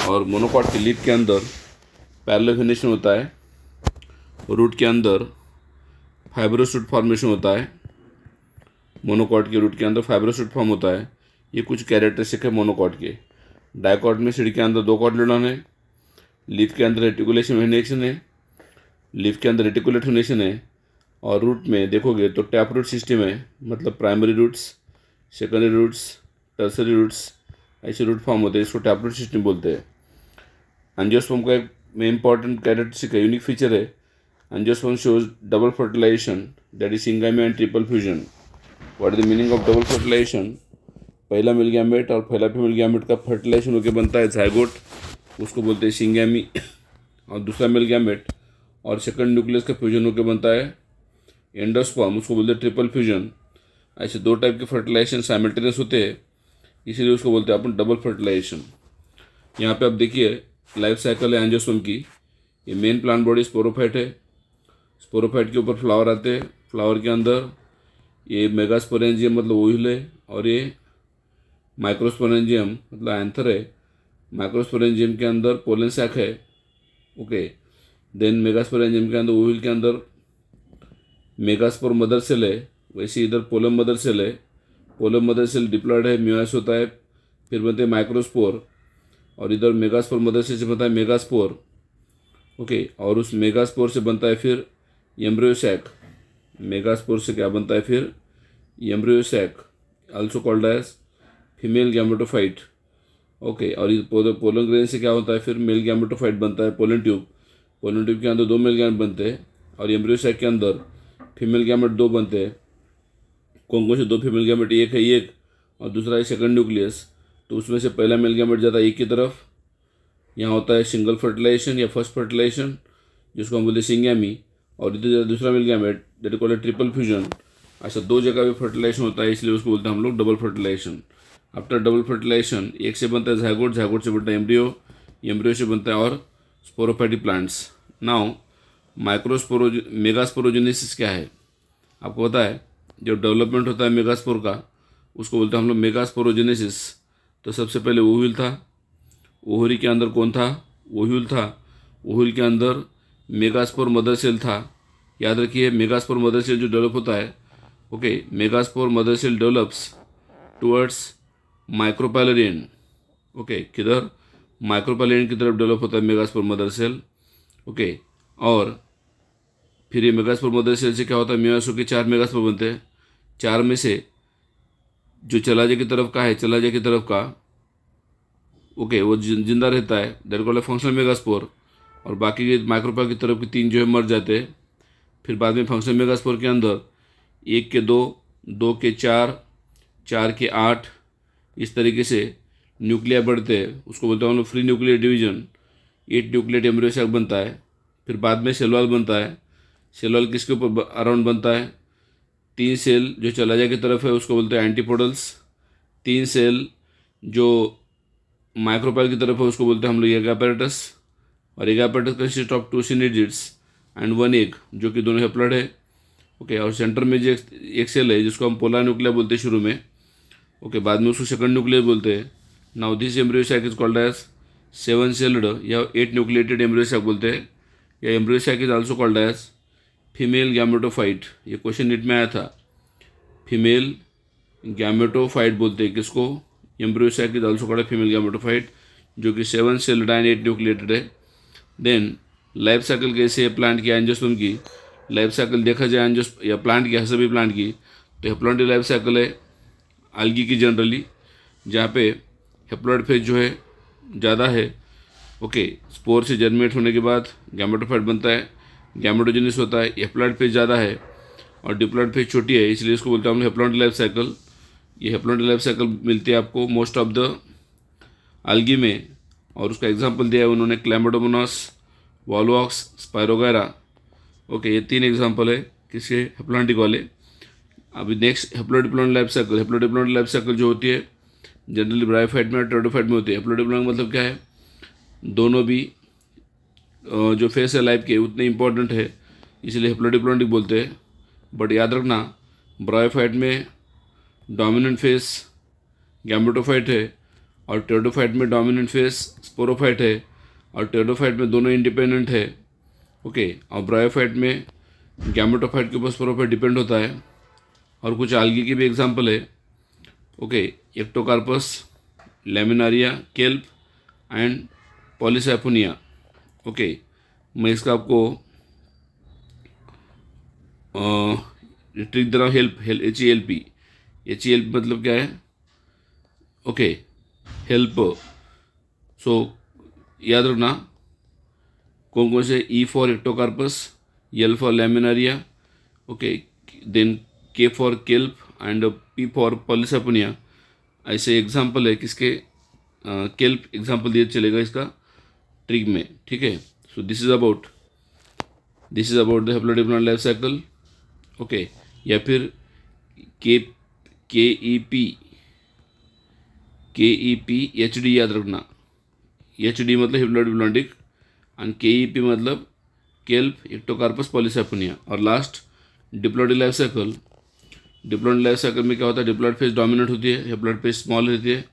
और मोनोकॉट के लीफ के अंदर पैरेलल वेनेशन होता है, रूट के अंदर फाइब्रस रूट फॉर्मेशन होता है, मोनोकॉट के रूट के अंदर फाइब्रस रूट फॉर्म होता है। ये कुछ कैरेक्टरिस्टिक है मोनोकॉट के। डाइकॉट में सीड के अंदर दो कॉटिलेडॉन है, लीफ के अंदर रेटिकुलेशन वेनेशन है, लीफ के अंदर रेटिकुलेट वेनेशन है, और रूट में देखोगे तो टैप रूट सिस्टम है, मतलब primary roots, secondary roots, tertiary roots, ऐसे रूट फॉर्म होते हैं, इसको टैप रूट सिस्टम बोलते हैं। एंजियोस्पर्म का एक में इंपॉर्टेंट कैरेक्टरिस्टिक है, यूनिक फीचर है, angiosperm shows double fertilization, that is syngamy and triple fusion. What is the meaning of double fertilization? पहला मेल गैमेट और पहला फीमेल गैमेट का फर्टिलाइजेशन होकर बनता है जाइगोट, उसको बोलते हैं सिंगामी, और दूसरा मेल गैमेट और सेकंड न्यूक्लियस का फ्यूजन होकर बनता है एंडोस्पर्म, उसको बोलते हैं ट्रिपल फ्यूजन। ऐसे दो टाइप के फर्टिलाइजेशन साइमल्टेनियस होते हैं, इसीलिए उसको बोलते हैं अपन डबल फर्टिलाइजेशन। यहाँ पे आप देखिए लाइफ साइकिल है एंजियोस्पर्म की। ये मेन प्लांट बॉडी स्पोरोफाइट है, स्पोरोफाइट के ऊपर फ्लावर आते हैं, फ्लावर के अंदर ये मेगास्पोरेंजियम मतलब ओइल है, और ये माइक्रोस्पोरेंजियम मतलब एंथर है। माइक्रोस्पोरेंजियम के अंदर पोलन सैक है, ओके। देन मेगास्पोरेंजियम के अंदर ओइल के अंदर मेगास्पोर मदर सेल है, वैसे इधर पोलम मदर सेल है। पोलम मदर सेल डिप्लॉयड है, म्यूएस होता है, फिर बनते हैं माइक्रोस्पोर, और इधर मेगास्पोर मदर सेल से बनता है मेगास्पोर, ओके। और उस मेगास्पोर से बनता है फिर एम्ब्रियोसैक। मेगास्पोर से क्या बनता है फिर embryo sac, also called as female gametophyte, okay. और ये पोलन ग्रेन से क्या होता है फिर मेल गैमेटोफाइट बनता है, पोलन ट्यूब। पोलन ट्यूब के अंदर दो मेल गैमेट बनते हैं, और एम्ब्रियोसैक के अंदर फीमेल गैमेट दो बनते हैं। कौन कौन से दो फीमेल गैमेट? एक है एक, और दूसरा है सेकंड न्यूक्लियस। तो उसमें से पहला मेल गैमेट जाता है एक की तरफ, यहाँ होता है सिंगल फर्टिलाइजेशन या फर्स्ट फर्टिलाइजेशन, जिसको हम बोलते हैं सिंगैमी, और इधर जाता है दूसरा male gamete, that is called triple fusion. ऐसा दो जगह भी फर्टिलाइजेशन होता है, इसलिए उसको बोलते हैं हम लोग double fertilization. After double fertilization एक से बनता है जाइगोट, जाइगोट से बनता है एम्ब्रियो, एम्ब्रियो से बनता है और स्पोरोफाइटिक प्लांट्स। नाउ मेगास्पोरोजेनेसिस क्या है आपको पता है? जब डेवलपमेंट होता है मेगास्पोर का, उसको बोलते हैं हम लोग मेगास्पोरोजेनेसिस। तो सबसे पहले ओव्यूल था, ओवरी के अंदर कौन था? ओव्यूल था। ओव्यूल के अंदर मेगास्पोर मदर सेल था। याद रखिए मेगास्पोर मदर सेल जो डेवलप होता है, okay, megaspore mother cell develops towards micropylar, okay. किधर? माइक्रोपैलेरियन की तरफ डेवलप होता है मेगास्पोर मदर सेल, ओके। और फिर ये मेगास्पोर मदर सेल से क्या होता है, म्यूएस के 4 मेगास्पोर बनते हैं। 4 में से जो चलाजे की तरफ का है, चलाजे की तरफ का, ओके, वो जिंदा रहता है, दैट कॉल्ड फंक्शनल मेगास्पोर। और बाकी के माइक्रोपैल की तरफ के 3 जो है मर जाते हैं। फिर बाद में फंक्शनल मेगास्पोर के अंदर 1 के 2, 2 के 4, 4 के 8, इस तरीके से न्यूक्लिया बढ़ते हैं, उसको बोलते हैं हम लोग फ्री न्यूक्लियर डिवीजन। 8 न्यूक्लियट एम्ब्रियोसैक बनता है। फिर बाद में सेल वॉल बनता है। सेल वॉल किसके ऊपर अराउंड बनता है? 3 सेल जो चलाजा की तरफ है उसको बोलते हैं एंटीपोडल्स। 3 सेल जो माइक्रोपैल की तरफ है उसको बोलते हैं हम लोग एग apparatus। और egg apparatus consist of 2 synergids and 1 egg, जो कि दोनों हेप्लॉइड है, ओके। और सेंटर में जो एक सेल है जिसको हम पोलर न्यूक्लिया बोलते हैं शुरू में, ओके, बाद में उसको सेकंड न्यूक्लियस बोलते हैं। Now this embryo sac is called as 7 celled या 8 न्यूक्लिएटेड एम्ब्रियोसैक बोलते हैं, या embryo sac is also called as female gametophyte. ये क्वेश्चन नीट में आया था। फीमेल गैमेटोफाइट बोलते हैं किसको? Embryo sac is also called female gametophyte, जो कि 7 सेल्ड एंड 8 न्यूक्लिएटेड है। देन लाइफ साइकिल कैसे है प्लांट की, एंजियोस्पर्म की लाइफ साइकिल देखा जाए या प्लांट की, सभी प्लांट की, तो हेप्लॉइड लाइफ साइकिल है algae की जनरली, जहाँ पे हेप्लॉइड फेज जो है ज़्यादा है, ओके। स्पोर से जर्मिनेट होने के बाद गैमेटोफाइट बनता है, गैमेटोजेनिस होता है, हेप्लॉइड फेज ज़्यादा है और डिप्लॉइड फेज छोटी है, इसलिए इसको बोलते हैं हम हेप्लॉइड लाइफ साइकिल। ये हेप्लॉइड लाइफ साइकिल मिलती है आपको मोस्ट ऑफ द algae में, और उसका एग्जाम्पल दिया है उन्होंने क्लैमिडोमोनास, वॉलवॉक्स, स्पायरोगैरा, ओके। ये 3 एग्जाम्पल है किसके? हेप्लॉइडिक वाले। अभी next haplodiploid life cycle. Haplodiploid life cycle जो होती है जनरली ब्रायोफाइट में और टेरिडोफाइट में होती है। हेप्लोडिप्लॉइड मतलब क्या है? दोनों भी जो फेस है लाइफ के उतने इंपॉर्टेंट है, इसलिए हेप्लोडिप्लॉइड बोलते हैं। बट याद रखना ब्रायोफाइट में डोमिनेंट फेस गैमेटोफाइट है, और टेरिडोफाइट में डोमिनेंट फेस स्पोरोफाइट है, और टेरिडोफाइट में दोनों इंडिपेंडेंट है। ओके, और ब्रायोफाइट में गैमेटोफाइट के ऊपर स्पोरोफाइट डिपेंड होता है। और कुछ आल्गी की भी एग्जांपल है। Okay, Ectocarpus, Laminaria, kelp and Polysiphonia. Okay, मैं इसका आपको ट्रिक दे रहा हूँ। HELP मतलब क्या है? Okay, help. सो याद रखना कौन कौन से, E for Ectocarpus, L for Laminaria, okay, then K for kelp and P for Polysiphonia. ऐसे एग्जाम्पल है किसके, केल्प एग्जाम्पल दिए चलेगा इसका ट्रिक में, ठीक है। So this is about the haplodiploid life cycle. Okay, या फिर KEP याद रखना। HD मतलब हेप्लोडिप्लॉइडिक एंड KEP मतलब केल्प एक्टोकार्पस पॉलीसैफोनिया। और last diploid life cycle. Diploid life cycle में क्या होता है? डिप्लॉइड फेज डोमिनेंट होती है, हेप्लॉइड फेज स्मॉल रहती है,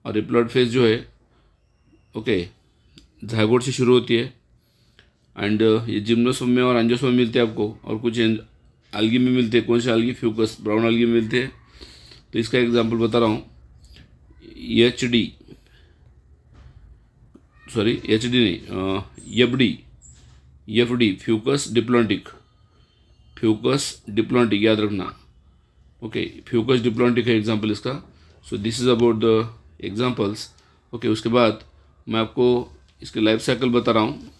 और डिप्लॉइड फेज जो है ओके जाइगोट से शुरू होती है। एंड ये जिम्नोस्पर्म में और एंजियोस्पर्म में मिलते हैं आपको, और कुछ algae में मिलते हैं। कौन से algae? फ्यूकस, ब्राउन algae में मिलते हैं। तो इसका एग्जांपल बता रहा हूँ। HD नहीं, FD फ्यूकस डिप्लॉन्टिक याद रखना। ओके, फ्यूकस डिप्लॉन्टिक है एग्जांपल इसका। सो this is about the examples. Okay, उसके बाद मैं आपको इसके लाइफ साइकिल बता रहा हूँ।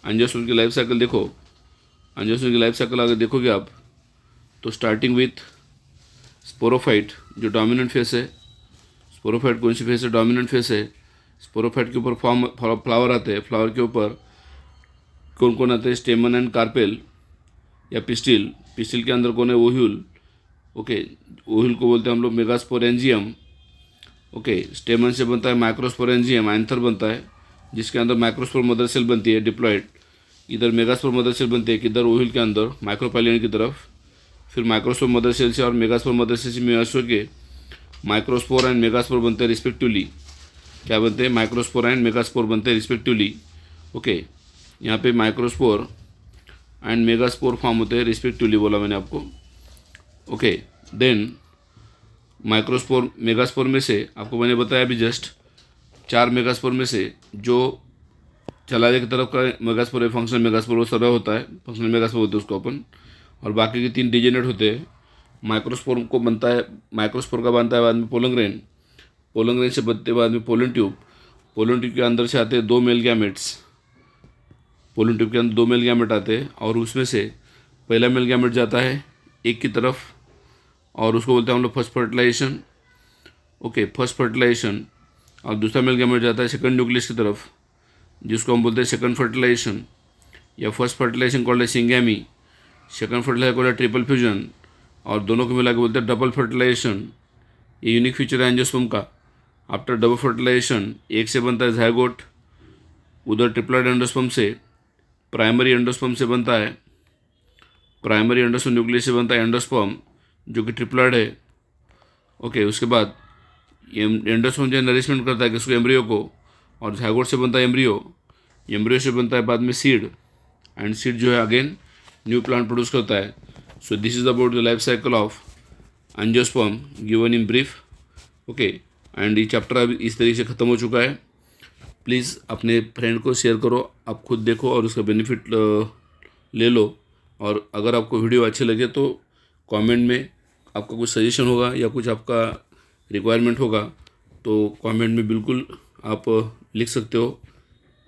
एंजियोस्पर्म की लाइफ साइकिल देखो। एंजियोस्पर्म की लाइफ साइकिल अगर देखोगे आप, तो स्टार्टिंग विथ स्पोरोफाइट जो डोमिनेंट फेस है। स्पोरोफाइट कौन सी फेस है? डोमिनेंट फेस है। स्पोरोफाइट के ऊपर फ्लावर आते हैं। फ्लावर के ऊपर कौन कौन आते हैं? स्टेमन एंड कार्पेल या पिस्टिल। पिस्टिल के अंदर कौन है? ओह्यूल। ओके, ओह्यूल को बोलते हैं हम लोग मेगास्पोरेंजियम। ओके, स्टेमन से बनता है माइक्रोस्पोरेंजियम, एंथर बनता है, जिसके अंदर माइक्रोस्पोर मदर सेल बनती है डिप्लॉइड। इधर मेगास्पोर मदर सेल बनती है किधर? ओह्यूल के अंदर, माइक्रोपाइलियन की तरफ। फिर माइक्रोस्पोर मदर सेल से और मेगास्पोर मदर सेल से म्यूस होके माइक्रोस्पोर एंड मेगास्पोर बनते हैं रिस्पेक्टिवली। क्या बनते हैं? माइक्रोस्पोर एंड मेगास्पोर बनते हैं रिस्पेक्टिवली। ओके, यहाँ पे माइक्रोस्पोर एंड मेगास्पोर फॉर्म होते हैं रिस्पेक्टिवली, बोला मैंने आपको। ओके, देन माइक्रोस्पोर मेगास्पोर में से आपको मैंने बताया अभी जस्ट 4 मेगास्पोर में से जो चलाजे की तरफ का मेगास्पोर है, फंक्शनल मेगास्पोर, वो सरल होता है, फंक्शनल मेगास्पोर होते हैं उसको अपन। और बाकी के 3 डिजेनेट होते हैं। माइक्रोस्पोर का बनता है बाद में पोलन ग्रेन से बनते बाद में पोलन ट्यूब के अंदर से आते हैं 2 मेल गैमेट्स। पोलन ट्यूब के अंदर 2 मेल गैमेट आते हैं, और उसमें से पहला मेल गैमेट जाता है एक की तरफ, और उसको बोलते हैं हम लोग first fertilization. Okay, first fertilization. और दूसरा मेल गैमेट जाता है सेकंड न्यूक्लियस की तरफ, जिसको हम बोलते हैं सेकंड फर्टिलाइजेशन, या फर्स्ट फर्टिलाइजेशन कॉल्ड है सिंगैमी, सेकंड फर्टिलाइजेशन कॉल्ड है ट्रिपल फ्यूजन, और दोनों को मिला के बोलते हैं डबल फर्टिलाइजेशन। ये यूनिक फीचर है एंजियोस्पर्म का। आफ्टर डबल फर्टिलाइजेशन एक से बनता है जाइगोट, उधर ट्रिप्लॉइड एंडोस्पर्म से, प्राइमरी एंडोस्पर्म से बनता है, प्राइमरी एंडोस्पर्म न्यूक्लियस से बनता है एंडोस्पर्म जो कि ट्रिप्लॉइड है। ओके, उसके बाद ये एंडोस्पर्म जो नरिशमेंट करता है किसको? एम्ब्रियो को, और जाइगोट से बनता है एम्ब्रियो से बनता है बाद में सीड, एंड सीड जो है अगेन न्यू प्लांट प्रोड्यूस करता है। So this is about the life cycle of angiosperm given in brief. Okay, and ये चैप्टर अब इस तरीके से ख़त्म हो चुका है। प्लीज़ अपने फ्रेंड को शेयर करो, आप खुद देखो और उसका बेनिफिट ले लो। और अगर आपको वीडियो अच्छे लगे तो कमेंट में आपका कुछ सजेशन होगा या कुछ आपका रिक्वायरमेंट होगा तो कमेंट में बिल्कुल आप लिख सकते हो।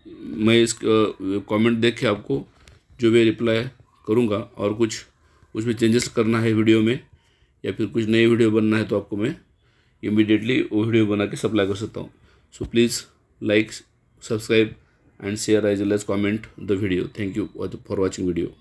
मैं इस कमेंट देख के आपको जो भी रिप्लाई करूँगा, और कुछ उसमें चेंजेस करना है वीडियो में या फिर कुछ नई वीडियो बनना है तो आपको मैं इमीडिएटली वो वीडियो बना के सप्लाई कर सकता हूँ। So please like, subscribe and share as well as comment the video. Thank you for watching video.